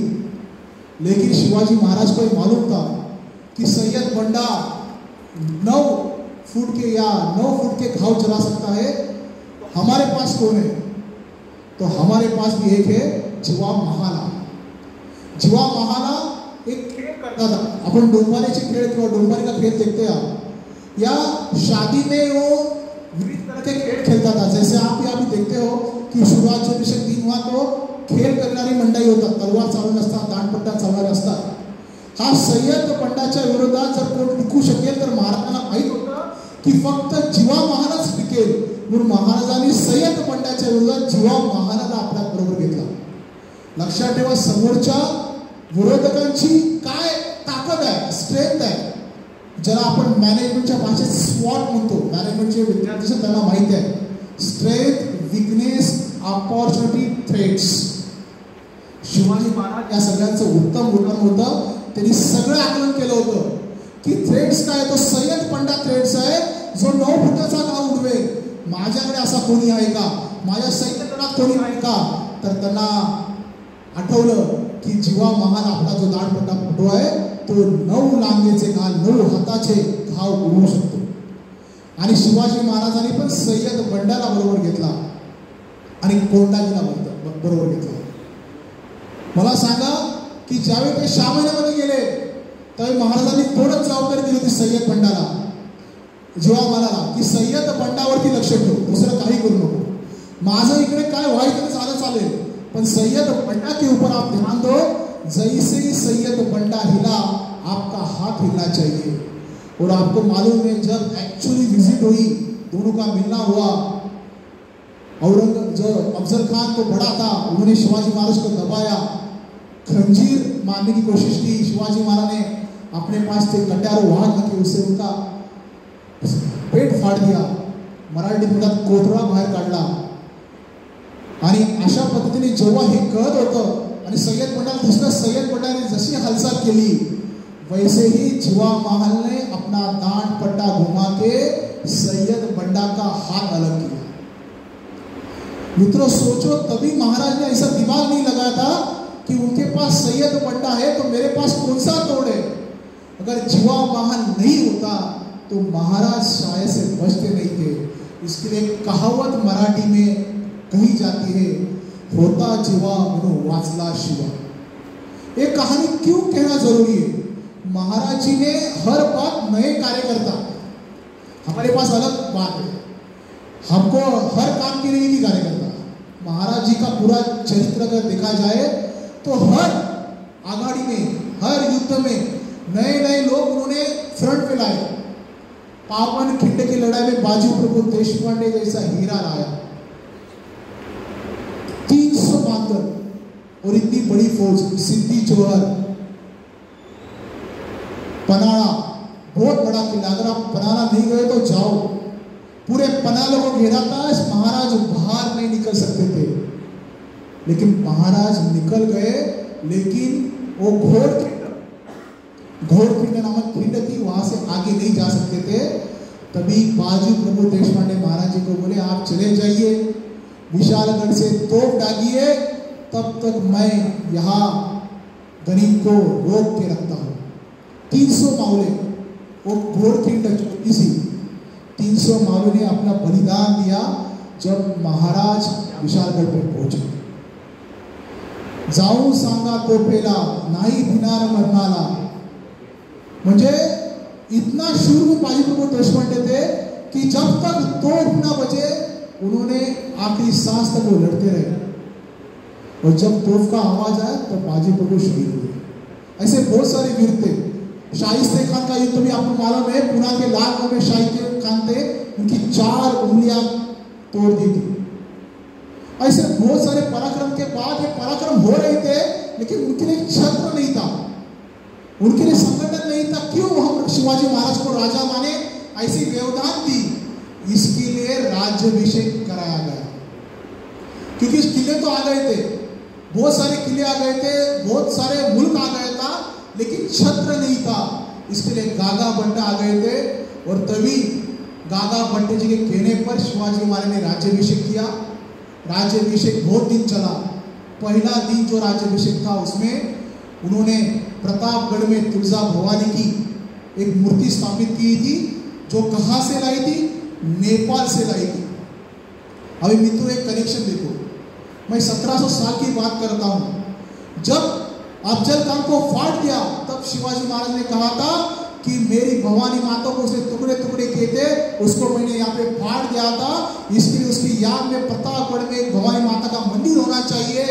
लेकिन शिवाजी महाराज को मालूम था कि सैयद बंडा 9 फुट के घाव चला सकता है, हमारे पास कौन है? तो हमारे पास भी एक है, जीवा महाला। जीवा महाला एक खेल करता था, अपन डोंबारीचे खेळ किंवा डोंबारी का खेल देखते हैं, या शादी में वो विविध तरह के खेल खेलता था। जैसे आप यहाँ भी देखते हो की सुरुवातीचे 3 हुआ तो खेळ करणारी मंडळी होतात, तलवार चालवून असतात, दांडपट्टा चालवणारे असतात। हा सय्यद बंडाच्या विरोधात जर कोण टिकू शकेल तर महाराजांना माहित होतं की फक्त जीवा महाराज टिकेल, म्हणून महाराजांनी सय्यद बंडाच्या विरोधात जीवा महाराजाला आपल्या बरोबर घेतला। लक्षात ठेवा, समोरच्या विरोधकांची काय ताकद आहे, स्ट्रेंथ आहे, ज्याला आपण मॅनेजमेंटच्या भाषेत स्वॉट म्हणतो. मॅनेजमेंटचे विद्यार्थी त्यांना माहिती आहे, strength, weakness, opportunity, threats. Shivaji Maharaj या सगळ्यांचं उत्तम उदाहरण होतं. त्यांनी सगळं आकलन केलं होतं की थ्रेट्स काय, तो सय्यद पंडा थ्रेट्स आहे जो 9 फुटाचा गाव उडवेल. माझ्याकडे असा कोणी आहे का, माझ्या सैन्यदलात कोणी आहे का? तर त्यांना आठवलं की जीवा महाल आपला जो दाढपट्टा फोटो आहे तो 9 लांबीचे घाल, 9 हाताचे घाव उडवू शकतो. आणि शिवाजी महाराजांनी पण सय्यद बंडाला बरोबर घेतला आणि कोंडाजीला बरोबर घेतला. मला सांगा की ज्यावेळी ते शामण्यामध्ये गेले त्यावेळी महाराजांनी थोडंच जबाबदारी दिली होती सय्यद बंडाला, जीवा महालाला, की सय्यद बंडावरती लक्ष ठेव, दुसरं काही करू नको. माझं इकडे काय व्हायचं ते झालं चालेल, पण सय्यद बंडा के ऊपर आप ध्यान दो. जैसे सय्यद बंडा हिला आपका हाथ हिलना चाहिए. और आपको मालूम है जब एक्चुअली विजिट हुई, दोनों का मिलना हुआ, औरंगजेब जो अफजल खान को बड़ा था उन्होंने शिवाजी महाराज को दबाया, खंजीर मारने की कोशिश की. शिवाजी महाराज ने अपने पास थे कट्यार वाहन रखे, उससे उनका पेट फाड़ दिया, मराठी मुलात कोथळा बाहेर काढला. आणि अशा पद्धतीने जेव्हा हे कळत होतं आणि सय्यद बंडाला दिसलं, सय्यद बंडाने जशी हालचाल केली वैसे ही जीवा महल ने अपना दांड पट्टा घुमा के सय्यद बंडा का हाथ अलग किया. मित्रों सोचो, तभी महाराज ने ऐसा दिमाग नहीं लगाया था कि उनके पास सय्यद बंडा है तो मेरे पास कौन सा तोड़ है. अगर जीवा महल नहीं होता तो महाराज शायद से बचते नहीं थे. इसके लिए कहावत मराठी में कही जाती है, होता जीवा म्हणून वाचला शिवा. ये कहानी क्यों कहना जरूरी है? महाराज जी ने हर बात नए कार्यकर्ता, हमारे पास अलग बात है, हमको हर काम के लिए भी कार्यकर्ता. महाराज जी का पूरा चरित्र अगर देखा जाए तो हर आघाड़ी में, हर युद्ध में नए नए लोग उन्होंने फ्रंट पे लाए. पावन खिंड की लड़ाई में बाजू प्रभु देशपांडे जैसा हीरा लाया, 300 बांधर और इतनी बड़ी फौज. सिद्धी जोहर, पनाड़ा, बहुत बड़ा किला. अगर आप पनाड़ा नहीं गए तो जाओ, पूरे पनाला को घेरा था. महाराज बाहर नहीं निकल सकते थे, लेकिन महाराज निकल गए. लेकिन वो घोड़खिंड नामक खिंड थी, वहां से आगे नहीं जा सकते थे. तभी बाजू प्रभु देशपांडे महाराज जी को बोले आप चले जाइए, विशालगढ़ से तोप डालिए, तब तक मैं यहाँ गरीब को रोक के रखता हूँ. 300 मावले, वो घोड़खिंड छोटी सी, 300 मावले ने अपना बलिदान दिया जब महाराज विशालगढ़ पे पहुंचे. जाऊन सांगा तोपेला नाही भिनार मरणाला. म्हणजे इतना शूर बाजी प्रभु देशपांडे थे कि जब तक तोप न बजे उन्होंने आखिरी सांस तक वो लड़ते रहे. और जब तोप का आवाज आया तो बाजी प्रभु शहीद हुए. ऐसे बहुत सारे वीर थे. शाइस्ते खान का युद्ध भी आपको मालूम है, पुणे के लाल गांव में शाइस्ते खान थे, उनकी 4 उंगलियां तोड़ दी थी. ऐसे बहुत सारे पराक्रम के बाद ये पराक्रम हो रहे थे, लेकिन उनके लिए छत्र नहीं था, उनके लिए संगठन नहीं था. क्यों हम शिवाजी महाराज को राजा माने? ऐसी व्यवधान दी, इसके लिए राज्याभिषेक कराया गया. क्योंकि किले तो आ गए थे, बहुत सारे किले आ गए थे, बहुत सारे मुल्क आ गया था, लेकिन छत्र नहीं था. इसके लिए गागा बंडा आ गए थे. और तभी गागा बंडे जी के कहने पर शिवाजी महाराज ने राज्याभिषेक किया. राज्याभिषेक बहुत दिन चला. पहला दिन जो राज्याभिषेक था उसमें उन्होंने प्रतापगढ़ में तुलजा भवानी की एक मूर्ति स्थापित की थी, जो कहाँ से लाई थी? नेपाल से लाई थी. अभी मित्रों एक कनेक्शन देखो, मैं 1700 साल की बात करता हूँ. जब अफजल खान को फाड़ दिया तब शिवाजी महाराज ने कहा था कि मेरी भवानी माता को उसने टुकड़े टुकड़े किए थे, उसको मैंने यहाँ पे फाड़ दिया था. इसके लिए उसकी याद में प्रतापगढ़ में एक भवानी माता का मंदिर होना चाहिए.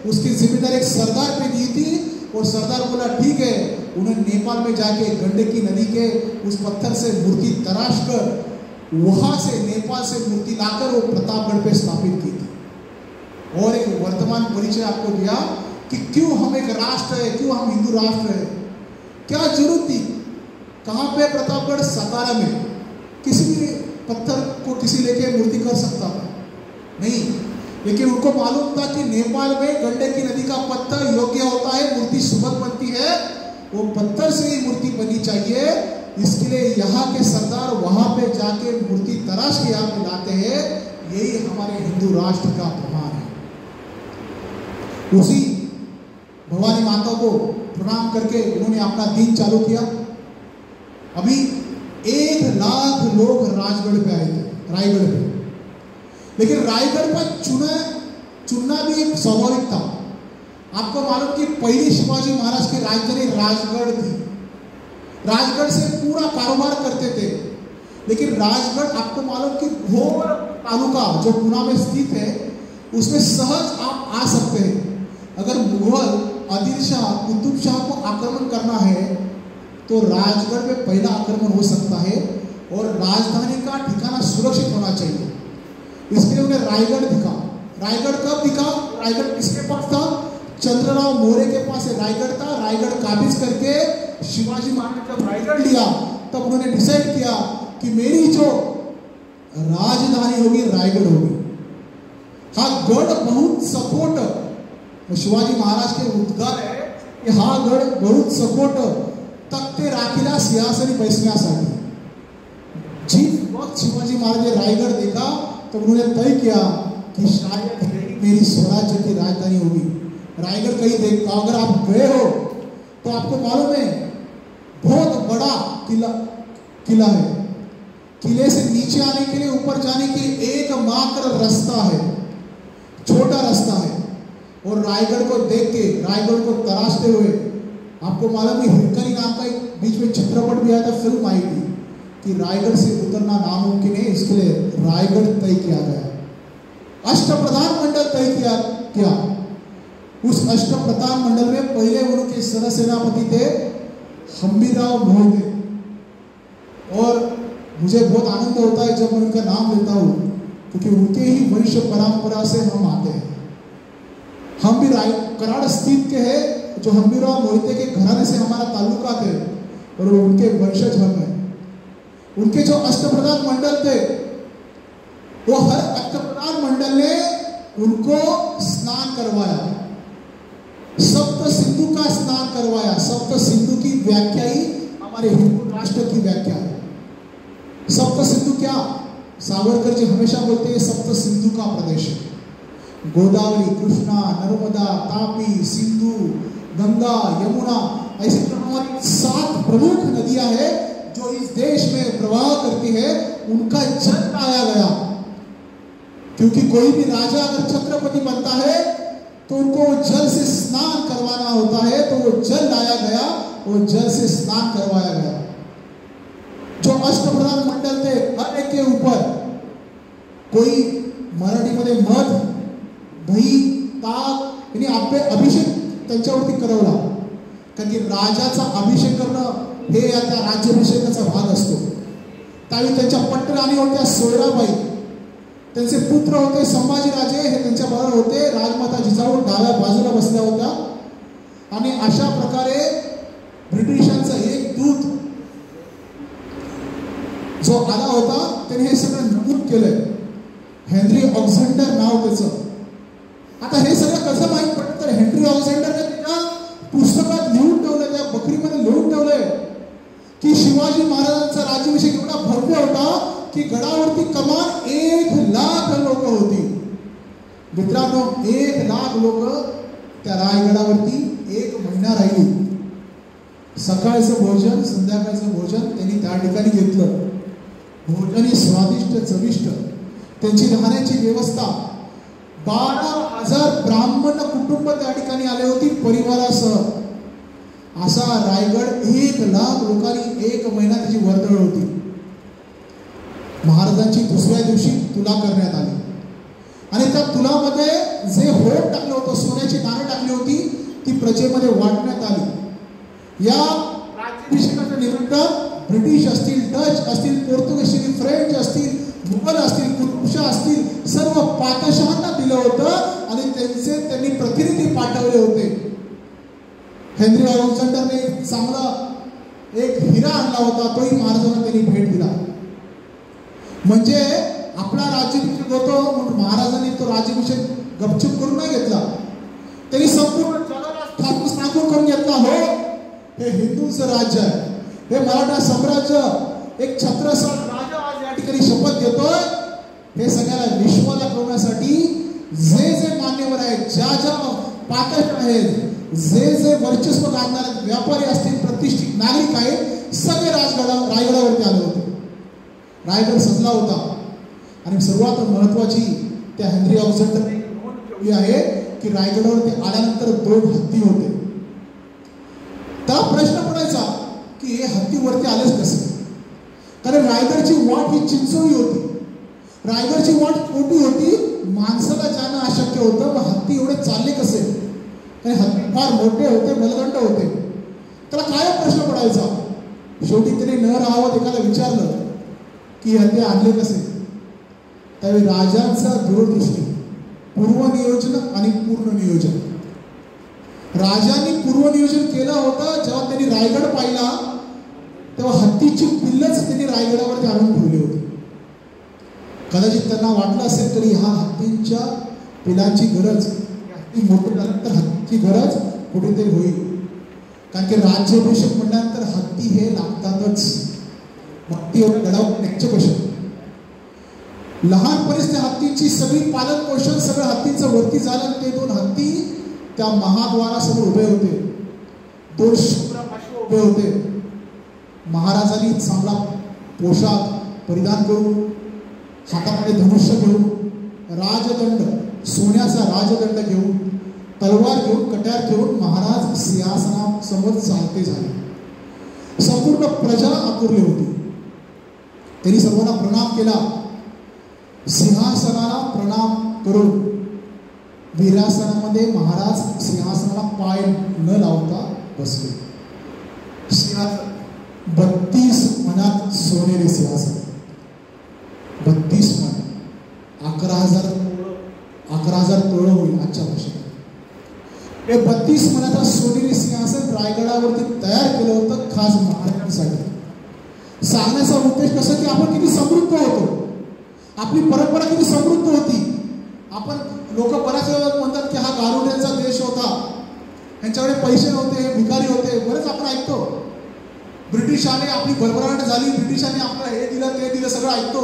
उसकी जिम्मेदारी एक सरदार पे दी थी और सरदार बोला ठीक है. उन्होंने नेपाल में जाके गंडकी नदी के उस पत्थर से मूर्ति तराश कर वहां से नेपाल से मूर्ति लाकर वो प्रतापगढ़ पे स्थापित की थी. और एक वर्तमान परिचय आपको दिया कि क्यों हम एक राष्ट्र है, क्यों हम हिंदू राष्ट्र है. क्या जरूरत थी? कहाँ पे? प्रतापगढ़ सातारा में। किसी भी पत्थर को किसी लेके मूर्ति कर सकता था नहीं, लेकिन उनको मालूम था कि नेपाल में गंडकी नदी का पत्थर योग्य होता है, मूर्ति सुबह बनती है, वो पत्थर से ही मूर्ति बननी चाहिए। इसके लिए यहाँ के सरदार वहां पे जाके मूर्ति तराश के यहाँ पे लाते हैं। यही हमारे हिंदू राष्ट्र का प्रमाण है। उसी भवानी माता को प्रणाम करके उन्होंने अपना दिन चालू किया। अभी 1 लाख लोग राजगढ़ पे आए थे, रायगढ़ पे। लेकिन रायगढ़ पर चुनना भी एक स्वाभाविक था। आपको मालूम कि पहली शिवाजी महाराज की राजधानी राजगढ़ थी। राजगढ़ से पूरा कारोबार करते थे। लेकिन राजगढ़ आपको मालूम कि घोर तालुका जो पुणे में स्थित है, उसमें सहज आप आ सकते हैं। अगर मुगल आदिल शाह कुतुब शाह को आक्रमण करना है तो राजगढ़ में पहला आक्रमण हो सकता है और राजधानी का ठिकाना सुरक्षित होना चाहिए। इसके लिए उन्हें रायगढ़ दिखा। रायगढ़ कब दिखा? रायगढ़ किसके पास था? चंद्रराव मौर्य के पास रायगढ़ था। रायगढ़ काबिज करके शिवाजी महाराज जब रायगढ़ लिया तब उन्होंने डिसाइड किया कि मेरी जो राजधानी होगी रायगढ़ होगी। हाँ, गढ़ बहुत सपोर्ट शिवाजी महाराज के उद्गार है कि हा गढ़ बहुत सपोर्ट तख्ते राखीला सिंहासनी बैसण्यासाठी। जिस वक्त शिवाजी महाराज ने रायगढ़ देखा तो उन्होंने तय किया कि शायद मेरी स्वराज्य की राजधानी होगी। रायगढ़ कहीं देखा, अगर आप गए हो तो आपको मालूम है बहुत बड़ा किला है। किले से नीचे आने के लिए, ऊपर जाने के लिए एकमात्र रास्ता है, छोटा रास्ता है। और रायगढ़ को देख के, रायगढ़ को तराशते हुए, आपको मालूम है हिरकनी नाम का एक बीच में चित्रपट भी आया था, फिल्म आई थी कि रायगढ़ से उतरना नामुमकिन है, इसके लिए रायगढ़ तय किया गया। अष्टप्रधान मंडल तय किया। उस अष्टप्रधान मंडल में पहले उनके सर सेनापति थे हम्बीरराव मोहिते। और मुझे बहुत आनंद होता है जब मैं उनका नाम लेता हूँ, क्योंकि उनके ही वंश परंपरा से हम आते हैं। हम भी कराड़ स्थित के हैं, जो हम्बीरराव मोहिते के घराने से हमारा ताल्लुका थे और उनके वंशज हम हैं। उनके जो अष्टप्रधान मंडल थे, वो हर अष्टप्रधान मंडल ने उनको स्नान करवाया, सप्त सिंधु का स्नान करवाया। सप्त सिंधु की व्याख्या ही हमारे हिंदू राष्ट्र की व्याख्या है। सप्त सिंधु क्या? सावरकर जी हमेशा बोलते हैं सप्त सिंधु का प्रदेश है। गोदावरी, कृष्णा, नर्मदा, तापी, सिंधु, गंगा, यमुना, ऐसी हमारी 7 प्रमुख नदियां हैं जो इस देश में प्रवाह करती है। उनका जल लाया गया, क्योंकि कोई भी राजा अगर छत्रपति बनता है तो उनको जल से स्नान करवाना होता है, तो वो जल लाया गया, वो जल से स्नान करवाया गया। जो अष्टप्रधान मंडल थे, हर एक के ऊपर कोई मराठीमध्ये मध, दही, ताक यानी आपले अभिषेक त्यांच्यावरती करवला। कारण की राजाचा अभिषेक करणं हे या त्या राज्याभिषेकाचा भाग असतो। त्यावेळी त्यांच्या पटराणी होत्या सोयराबाई, त्यांचे पुत्र होते संभाजीराजे, हे त्यांच्या बरोबर होते। राजमाता जिजाऊ डाव्या बाजूला बसल्या होत्या। आणि अशा प्रकारे ब्रिटिशांचा एक दूत जो आला होता त्याने हे सगळं नमूद केलंय। हेनरी ऑक्झेंडर नाव त्याचं। आता हे सगळं कसं माहीत पडतं? तर हेनरी ऑक्झेंडरने त्याच्या पुस्तकात लिहून ठेवलंय, त्या बकरीमध्ये लिहून ठेवलंय की शिवाजी महाराजांचा राज्याभिषेक एवढा भव्य होता की गडावरती कमान 1 लाख लोक होती। मित्रांनो, 1 लाख लोक त्या रायगडावरती 1 महिना राहिली। सकाळचं भोजन, संध्याकाळचं भोजन त्यांनी त्या ठिकाणी घेतलं। भोजन स्वादिष्ट, चविष्ट, त्यांची राहण्याची व्यवस्था। 12,000 ब्राह्मण कुटुंब त्या ठिकाणी आले होती परिवारासह। असा रायगड 1 लाख लोकांनी 1 महिना त्याची वर्दळ होती। महाराजांची दुसऱ्या दिवशी तुला करण्यात आली आणि त्या तुलामध्ये जे होम टाकलं होतं, सोन्याची नाणी टाकली होती, ती प्रजेमध्ये वाटण्यात आली। या राज्याभिषेकाच्या निमित्त ब्रिटिश असतील, डच असतील, पोर्तुगीज असतील, फ्रेंच असतील, मुघल असतील, कुतुबशाह असतील, सर्व पातशाहांना दिलं होतं आणि त्यांनी प्रतिनिधी पाठवले होते। हेनरी ऑक्झेंडरने चांगला एक हिरा आणला होता, तोही महाराजांना त्यांनी भेट दिला. म्हणजे आपला राज्याभिषेक होतो म्हणून महाराजांनी तो राज्याभिषेक गपचूप करून नाही घेतला. त्यांनी संपूर्ण जगाला सांगून करून घेतला, हो हे हिंदूंचं राज्य आहे, हे मराठा साम्राज्य एक छत्रसाल राजा आज या ठिकाणी शपथ घेतोय. हे सगळ्याला विश्वाला कळवण्यासाठी जे जे मान्यवर आहेत, ज्या ज्या पातळ आहेत, जे वर्चस्व गाजणारे व्यापारी असतील, प्रतिष्ठित नागरिक आहेत, सगळे रायगडावरती आले होते. रायगड सजला होता. आणि सर्वात महत्वाची त्या हेनरी ऑक्झंडर नोंद आहे की रायगडावरती आल्यानंतर 2 हत्ती होते. तर प्रश्न पडायचा की हे हत्ती वरती आलेच कसे? कारण रायगडची वाट ही चिंचोळी होती, रायगडची वाट छोटी होती, माणसाला जाणं अशक्य होतं. मग हत्ती एवढे चालले कसे? आणि हत्ती फार मोठे होते, बलदंड होते. त्याला काय प्रश्न पडायचा? शेवटी त्याने न राहावं एकाला विचारलं की हत्ती आणले कसे? त्यावेळी राजांचा दूरदृष्टी, पूर्वनियोजन आणि पूर्ण नियोजन. राजांनी पूर्वनियोजन केलं होतं. जेव्हा त्यांनी रायगड पाहिला तेव्हा हत्तीची पिल्लच त्यांनी रायगडावरती आणून ठेवली होती. कदाचित त्यांना वाटलं असेल तरी ह्या हत्तींच्या पिलांची गरज, हत्ती मोठं झाल्यानंतर हत्तीची गरज कुठेतरी होईल. कारण की राज्याभिषेक म्हटल्यानंतर हत्ती हे लागतातच. हत्ती एवढं गडावर न्यायचं कशा? लहानपणीच त्या हत्तीची सगळी पालन पोषण सगळं हत्तीचं वरती झालं. ते 2 हत्ती त्या महाद्वारासमोर उभे होते. 2 शुभ्र अश्व उभे होते. महाराजांनी चांगला पोशाख परिधान करून, हातामध्ये धनुष्य घेऊन, राजदंड, सोन्याचा राजदंड घेऊन, तलवार घेऊन, कट्यार घेऊन महाराज सिंहासनासमोर चालते झाले. संपूर्ण प्रजा आतुरली होती. त्यांनी सर्वांना प्रणाम केला. सिंहासनाला प्रणाम करून वीरासनामध्ये महाराज सिंहासनाला पाय न लावता बसले. सिंहासन 32 मनात सोनेरी सिंहासन, 32 मन, 11,000 तोळ होईल आजच्या भाषेत. हे 32 मनाचा सोनेरी सिंहासन रायगडावरती तयार केलं होतं खास महाराजांसाठी. सांगण्याचा उद्देश कसं की आपण किती समृद्ध होतो, आपली परंपरा किती समृद्ध होती. आपण लोक बऱ्याच वेळा म्हणतात की हा गारुड्यांचा देश होता, यांच्याकडे पैसे नव्हते, हे भिकारी होते. बरेच आपण ऐकतो. ब्रिटिश आले, आपली भरभराट झाली, ब्रिटिशांनी आपलं हे दिलं ते दिलं सगळं ऐकतो.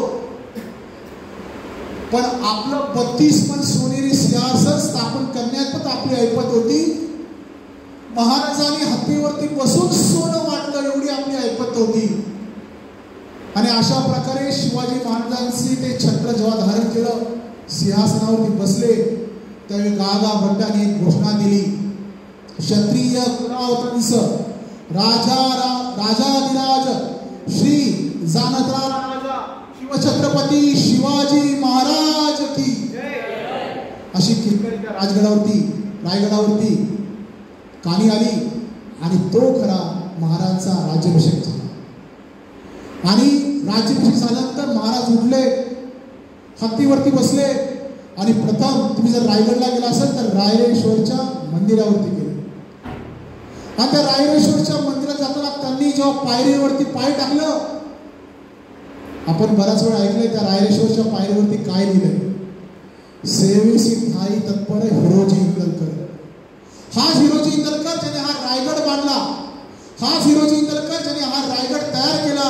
पण आपलं 32 मन सोनेरी सिंहासन स्थापन करण्यात आपली ऐपत होती. महाराजांनी हत्तीवरती बसून सोनं वाटलं एवढी आपली ऐपत होती. आणि अशा प्रकारे शिवाजी महाराजांची ते छत्र जेव्हा धारण केलं, सिंहासनावरती बसले, त्यावेळी गागा भट्टाने एक घोषणा दिली. क्षत्रिय कुलावतंस राजाधिराज श्री जानतराव राजा शिवछत्रपती शिवाजी महाराज की अशी किंकाळी त्या रायगडावरती कानी आली. आणि तो खरा महाराजांचा राज्याभिषेक झाला. आणि राज्याभिषेक झाल्यानंतर महाराज उठले, हत्तीवरती बसले आणि प्रथम तुम्ही जर रायगडला गेला असाल तर रायरेश्वरच्या मंदिरावरती गेले. आणि त्या रायरेश्वरच्या मंदिरात जाताना त्यांनी जेव्हा पायरीवरती पाय टाकलं, आपण बराच वेळ ऐकलंय त्या रायरेश्वरच्या पायरीवरती काय लिहिलंय? सेवेसी ठाई तत्पर हिरोजी इंदलकर. हाच हिरोजी इंदलकर ज्याने हा रायगड बांधला, हाच हिरोजी इंदलकर ज्याने हा रायगड तयार केला.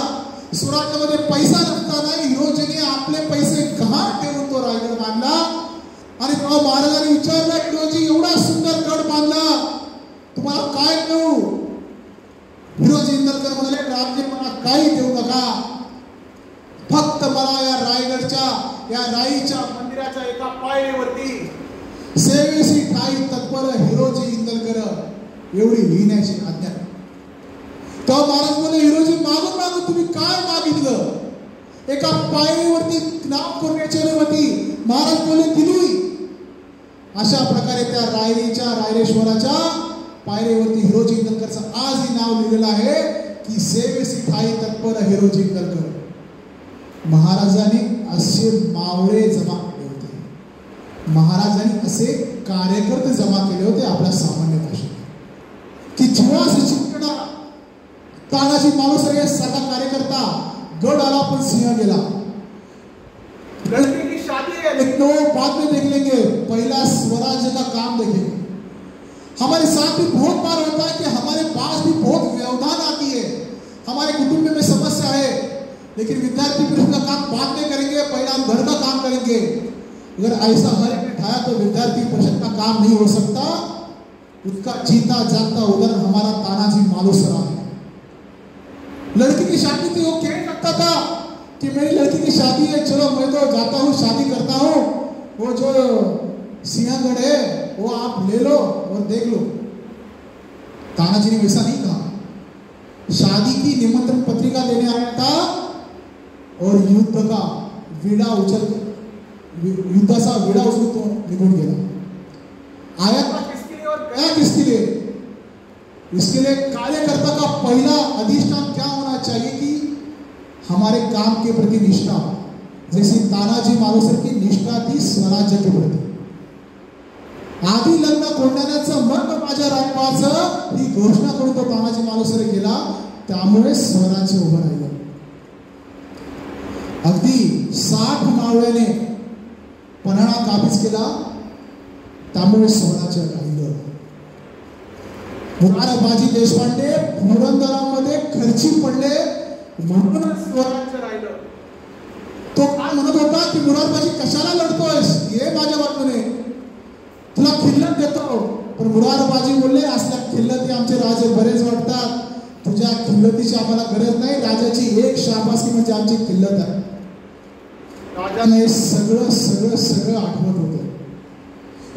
स्वराज्यामध्ये पैसा नसताना हिरोजीने आपले पैसे गहाण ठेवून तो रायगड बांधला. आणि तेव्हा महाराजांनी विचारलं, हिरोजी एवढा सुंदर गड बांधला, तुम्हाला काय देऊ? हिरोजी इंदलकर म्हणाले, राज्य मला काही देऊ नका, फक्त मला या रायगडच्या या राईच्या मंदिराच्या एका पायरीवरती सेवेसी ठाई तत्पर हिरोजी इंदलकर एवढी लिहिण्याची आज्ञा. तेव्हा महाराज बोलले, हिरोजी मागून तुम्ही काय मागितलं? एका पायरीवरती नाव करण्याची अनुमती महाराज बोलले दिली. अशा प्रकारे त्या रायरेश्वराच्या पायरीवरती हिरोजी इंदलकरचं आजही नाव लिहिलेलं आहे की सेवेसी ठाई तत्पर हिरोजी इंदलकर. महाराजांनी असे मावळे जमा केले होते, महाराजांनी असे कार्यकर्ते जमा केले होते आपल्या सामान्य भाषेत की जीवास चिंतणारा तानाजी मालुसरे सारखा कार्यकर्ता गढ़ आला पण सिंह गेला. लड़की की शादी है लेकिन वो बाद में देख लेंगे, पहला स्वराज्य का काम देखेंगे. हमारे साथ भी बहुत बार होता है कि हमारे पास भी बहुत व्यवधान आती है, हमारे कुटुंब में समस्या है, लेकिन विद्यार्थी परिषद का काम बाद में करेंगे, पहले हम घर का काम करेंगे. अगर ऐसा हर एक उठाया तो विद्यार्थी परिषद का काम नहीं हो सकता. उसका जीता जागता उदाहरण हमारा तानाजी मालुसरा है. लड़की की शादी थी, वो कह सकता था कि मेरी लड़की की शादी है, चलो मैं तो जाता हूँ, शादी करता हूँ, वो जो सिंहगढ़ है वो आप ले लो और देख लो. तानाजी ने वैसा नहीं कहा. शादी की निमंत्रण पत्रिका देने आया था और युद्ध का विडा उचल युद्धाचा विडा उचलून तो निघून गेला. आया था किसके लिए और गया किसके लिए? इसके लिए कार्यकर्ता का पहला अधिष्ठान क्या होना चाहिए कि हमारे काम के प्रति निष्ठा, जैसी तानाजी मालुसरे की निष्ठा थी स्वराज्य के प्रति. आधी लग्न कोंढाण्याचं मर्म माझ्या रायबाचं ही घोषणा करून तो तानाजी मालुसरे गेला. त्यामुळे स्वराज्य उभं राहिलं. अगदी 60 मावळ्याने पन्हाळा काबीज केला, त्यामुळे स्वराज्य राहिलं. मुरारबाजी देशपांडे पुरंदरामध्ये खर्ची पडले म्हणूनच स्वराज्य राहिलं. तो काय म्हणत होता की मुरारबाजी कशाला लढतोयस, ये माझ्या बाजूने, तुला खिल्लत देतो. पण मुरारबाजी बोलले, असल्या खिल्लती आमचे राजे बरेच वाटतात, तुझ्या खिल्लतीची आम्हाला गरज नाही, राजाची एक शाबासकी म्हणजे आमची खिल्लत आहे. राजाने हे सगळं सगळं सगळं आठवत होतं.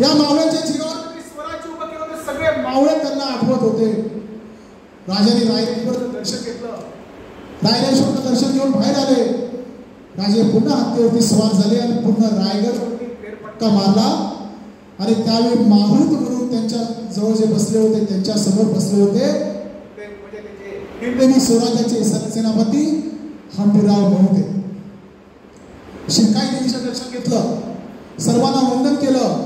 या मावळ्यांच्या जीवावर स्वराज्य उभं केलं होतं, सगळे मावळे त्यांना आठवत होते. राजाने रायरेश्वरचं दर्शन घेतलं. रायरेश्वरचं दर्शन घेऊन बाहेर आले. राजे पुन्हा हत्तीवरती सवार झाले आणि पुन्हा रायगडवरती फेरफटका मारला. आणि त्यावेळी माहूत म्हणून त्यांच्या जवळ जे बसले होते, त्यांच्या समोर बसले होते हिंदवी स्वराज्याचे सरसेनापती हंबीरराव मोहिते. शिरकाई देवीचं दर्शन घेतलं, सर्वांना वंदन केलं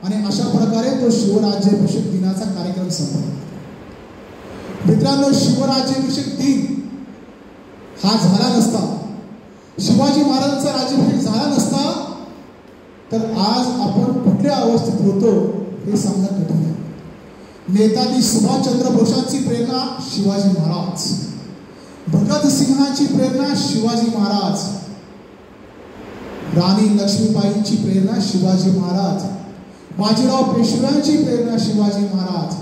आणि अशा प्रकारे तो शिवराज्याभिषेक दिनाचा कार्यक्रम संपला. मित्रांनो, शिवराज्याभिषेक दिन हा झाला नसता, शिवाजी महाराजांचा राज्याभिषेक झाला नसता, तर आज आपण कुठल्या अवस्थेत होतो हे सांगणं कठीण आहे. नेताजी सुभाषचंद्र बोसांची प्रेरणा शिवाजी महाराज, भगतसिंहांची प्रेरणा शिवाजी महाराज, राणी लक्ष्मीबाईंची प्रेरणा शिवाजी महाराज, बाजीराव पेशव्यांची प्रेरणा शिवाजी महाराज,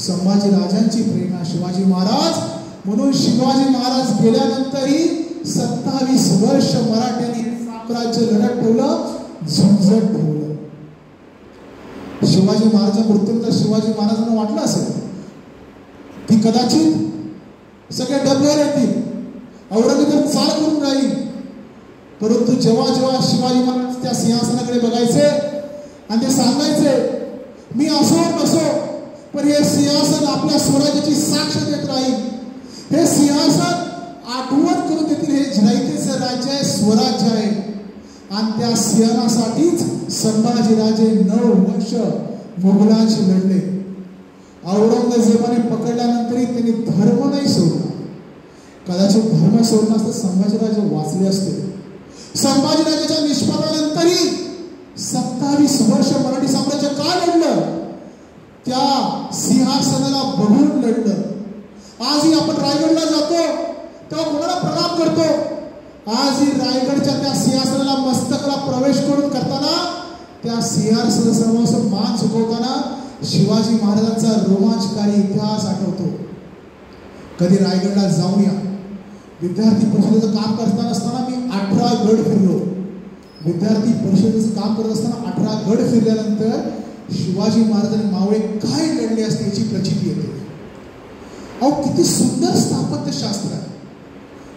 संभाजी राजांची प्रेरणा शिवाजी महाराज. म्हणून शिवाजी महाराज गेल्यानंतरही 27 वर्ष मराठ्यांनी साम्राज्य लढत ठेवलं, झुंजत ठेवलं. शिवाजी महाराजांच्या मृत्यूनंतर शिवाजी महाराजांना वाटलं असेल की कदाचित सगळे डबेवर येतील, औरंगजेब चाल करून राहील. परंतु जेव्हा जेव्हा शिवाजी महाराज त्या सिंहासनाकडे बघायचे आणि ते सांगायचे, मी असो नसो पण हे सिंहासन आपल्या स्वराज्याची साक्ष देत राहील, हे सिंहासन आठवण करून देतील, हे झिरायतेचं राज्य आहे, स्वराज्य आहे. आणि त्या सिंहासनासाठीच संभाजीराजे 9 वर्ष मोगलांशी लढले. औरंगजेबाने पकडल्यानंतरही त्यांनी धर्म नाही सोडला. कदाचित धर्म सोडला असता संभाजीराजे वाचले असते. संभाजीराजाच्या निष्पादनानंतरही 27 वर्ष मराठी साम्राज्य का लढलं? त्या सिंहासनाला बघून लढलं. आजही आपण रायगडला जातो तेव्हा कोणाला प्रणाम करतो. आजही रायगडच्या त्या सिंहासनाला मस्तकाला प्रवेश करून करताना, त्या सिंहासनासमोर मान झुकवताना शिवाजी महाराजांचा रोमांचकारी इतिहास आठवतो. कधी रायगडला जाऊन या. विद्यार्थी परिषदेचं काम करताना असताना मी 18 गड फिरलो. विद्यार्थी परिषदेचं काम करत असताना 18 गड फिरल्यानंतर शिवाजी महाराजांनी मावळे काय लढले असते याची प्रचिती येते. अहो, किती सुंदर स्थापत्यशास्त्र आहे.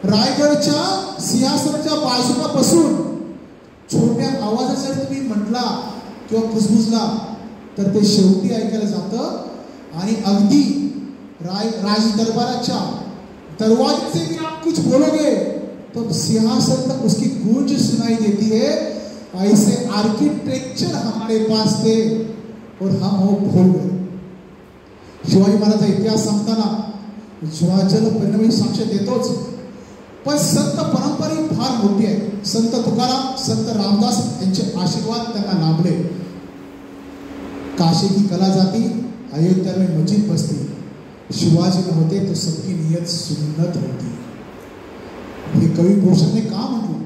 रायगडच्या सिंहासनाच्या बाजूला बसून छोट्या आवाजात जर तुम्ही म्हटला किंवा कुजबुजला तर ते शेवटी ऐकायला जातं. आणि अगदी राज दरबाराच्या दरवाजे से भी आप कुछ बोलोगे तो सिंहासन तक उसकी गूंज सुनाई देती है. ऐसे आर्किटेक्चर हमारे पास थे और हम वो भूल गए. शिवाजी महाराजांचा इतिहास सांगताना ज्वाजल परिणामी साक्ष देतोच, पण संत परंपरा ही फार मोठी आहे. संत तुकाराम, संत रामदास यांचे आशीर्वाद त्यांना लाभले. काशी की कला जाती, अयोध्या में मस्जिद बसती, शिवाजी न होते तो सबकी नियत सुन्नत होती. हे कविभूषण ने का म्हटलं?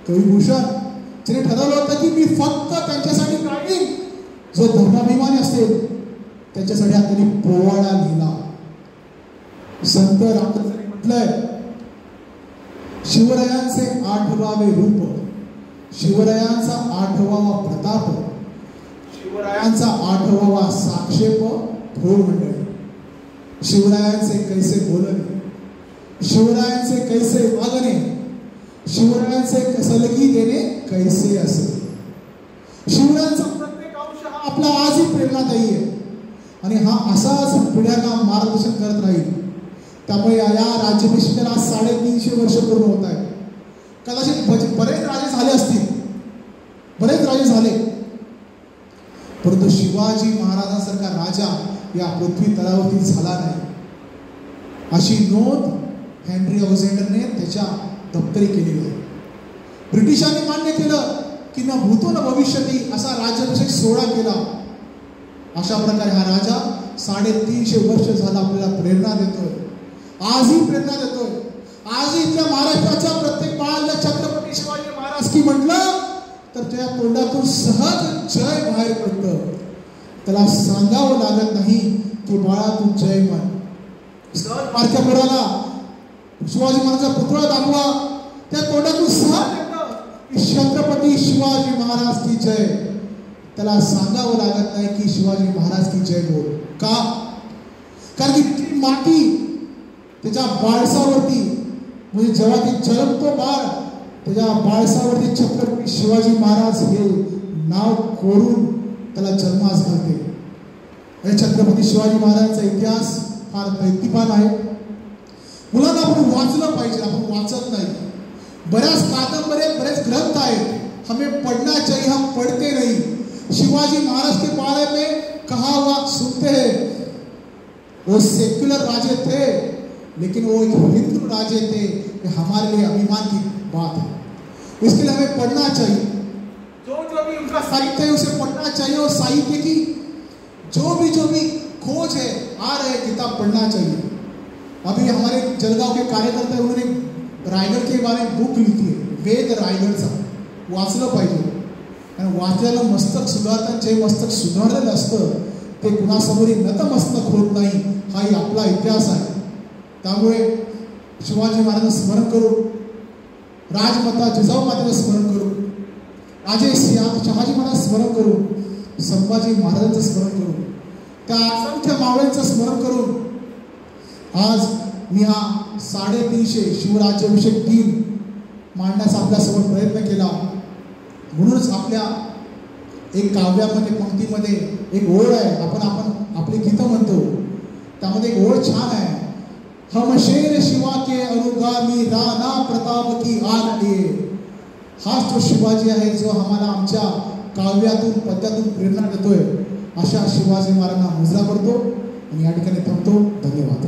कविभूषण तिने ठरवलं होतं की मी फक्त त्यांच्यासाठी गाईन, जो धर्माभिमानी असेल त्याच्यासाठी हा त्यांनी पोवाडा लिहिला. संत रामदासांनी म्हटलंय, शिवरायांचे 8वे रूप, शिवरायांचा 8वा प्रताप, शिवरायांचा 8वा साक्षेप थोर मंडळी. शिवरायांचे कैसे बोलणे, शिवरायांचे कैसे वागणे, शिवरायांचे कसलगी देणे कैसे असे. शिवरायांचा प्रत्येक अंश हा आपला आजही प्रेरणादायी आहे आणि हा असाच पिढ्यांना मार्गदर्शन करत राहील. त्यामुळे या राज्याभिषेकाला 350 वर्ष पूर्ण होत आहे. कदाचित बरेच राजे झाले असतील, बरेच राजे झाले, परंतु शिवाजी महाराजांसारखा राजा या पृथ्वी तलावरती झाला नाही, अशी नोंद हेनरी अलेक्झांडरने त्याच्या दप्तरी केलेली आहे. ब्रिटिशांनी मान्य केलं की न भूतो न भविष्यती असा राज्याभिषेक सोहळा केला. अशा प्रकारे हा राजा 350 वर्ष झाला आपल्याला प्रेरणा देतोय, आजही प्रेरणा देतोय. आजही इथल्या महाराष्ट्राच्या प्रत्येक बाळाला छत्रपती शिवाजी महाराज की म्हटलं तर त्या तोंडातून सहज जय बाहेर पडतं. त्याला सांगावं लागत नाही की बाळा तू जय म्हण. सहज बारक्या पोराला शिवाजी महाराजांचा पुतळा दाखवा, त्या तोंडातून सहज येतं की छत्रपती शिवाजी महाराज की जय. त्याला सांगावं लागत नाही की शिवाजी महाराज की जय बोल. का? कारण की ती माती त्याच्या बाळसावरती, म्हणजे जेव्हा ती जन्मतो बाळ, त्याच्या बाळसावरती छत्रपती शिवाजी महाराज हे नाव कोरून त्याला जन्मास घालते. छत्रपती शिवाजी महाराजांचा इतिहास फार दैदिप्यमान आहे. मुलांना आपण वाचलं पाहिजे, आपण वाचत नाही. बऱ्याच कादंबऱ्या, बरेच ग्रंथ आहेत, हमें पढ़ना चाहिए, हम पढ़ते नहीं. शिवाजी महाराज के बारे में कहा हुआ सुनते हैं, वो सेक्युलर राजे थे लेकिन वो एक हिंदू राजे थे. ये हमारे लिए अभिमान की बात है. इसके लिए हमें पढ़ना चाहिए. जो भी उनका साहित्य है उसे पढ़ना चाहिए, और साहित्य की जो भी खोज है आ रहे किताब पढ़ना चाहिए. अभी हमारे जलगांव के कार्यकर्ता है, उन्होंने रायगड के बारे में बुक लिखी है, वेद रायगडचा. वाचलं पाहिजे. आणि वाचल्यानं मस्तक सुधारतात. जे मस्तक सुधारलेलं असतं ते कुणासमोरही नतमस्तक होत नाही. हाही आपला इतिहास आहे. त्यामुळे शिवाजी महाराजांचं स्मरण करू, राजमाता जिजाऊ मातेचं स्मरण करू, राजे शहाजी महाराज स्मरण करू, संभाजी महाराजांचं स्मरण करू, त्या असंख्य मावळ्यांचं स्मरण करून आज मी हा 350 शिवराज्याभिषेक दिन मांडण्याचा आपल्यासमोर प्रयत्न केला. म्हणूनच आपल्या एक काव्यामध्ये, पंक्तीमध्ये एक ओळ आहे. आपण आपली गीतं म्हणतो, त्यामध्ये एक ओळ छान आहे. हम शेर शिवा के अनुगामी, राणा प्रताप की आग लिए. हाच तो शिवाजी आहे जो आम्हाला आमच्या काव्यातून, पद्यातून प्रेरणा देतोय. अशा शिवाजी महाराजांना मुजरा करतो आणि या ठिकाणी थांबतो. धन्यवाद.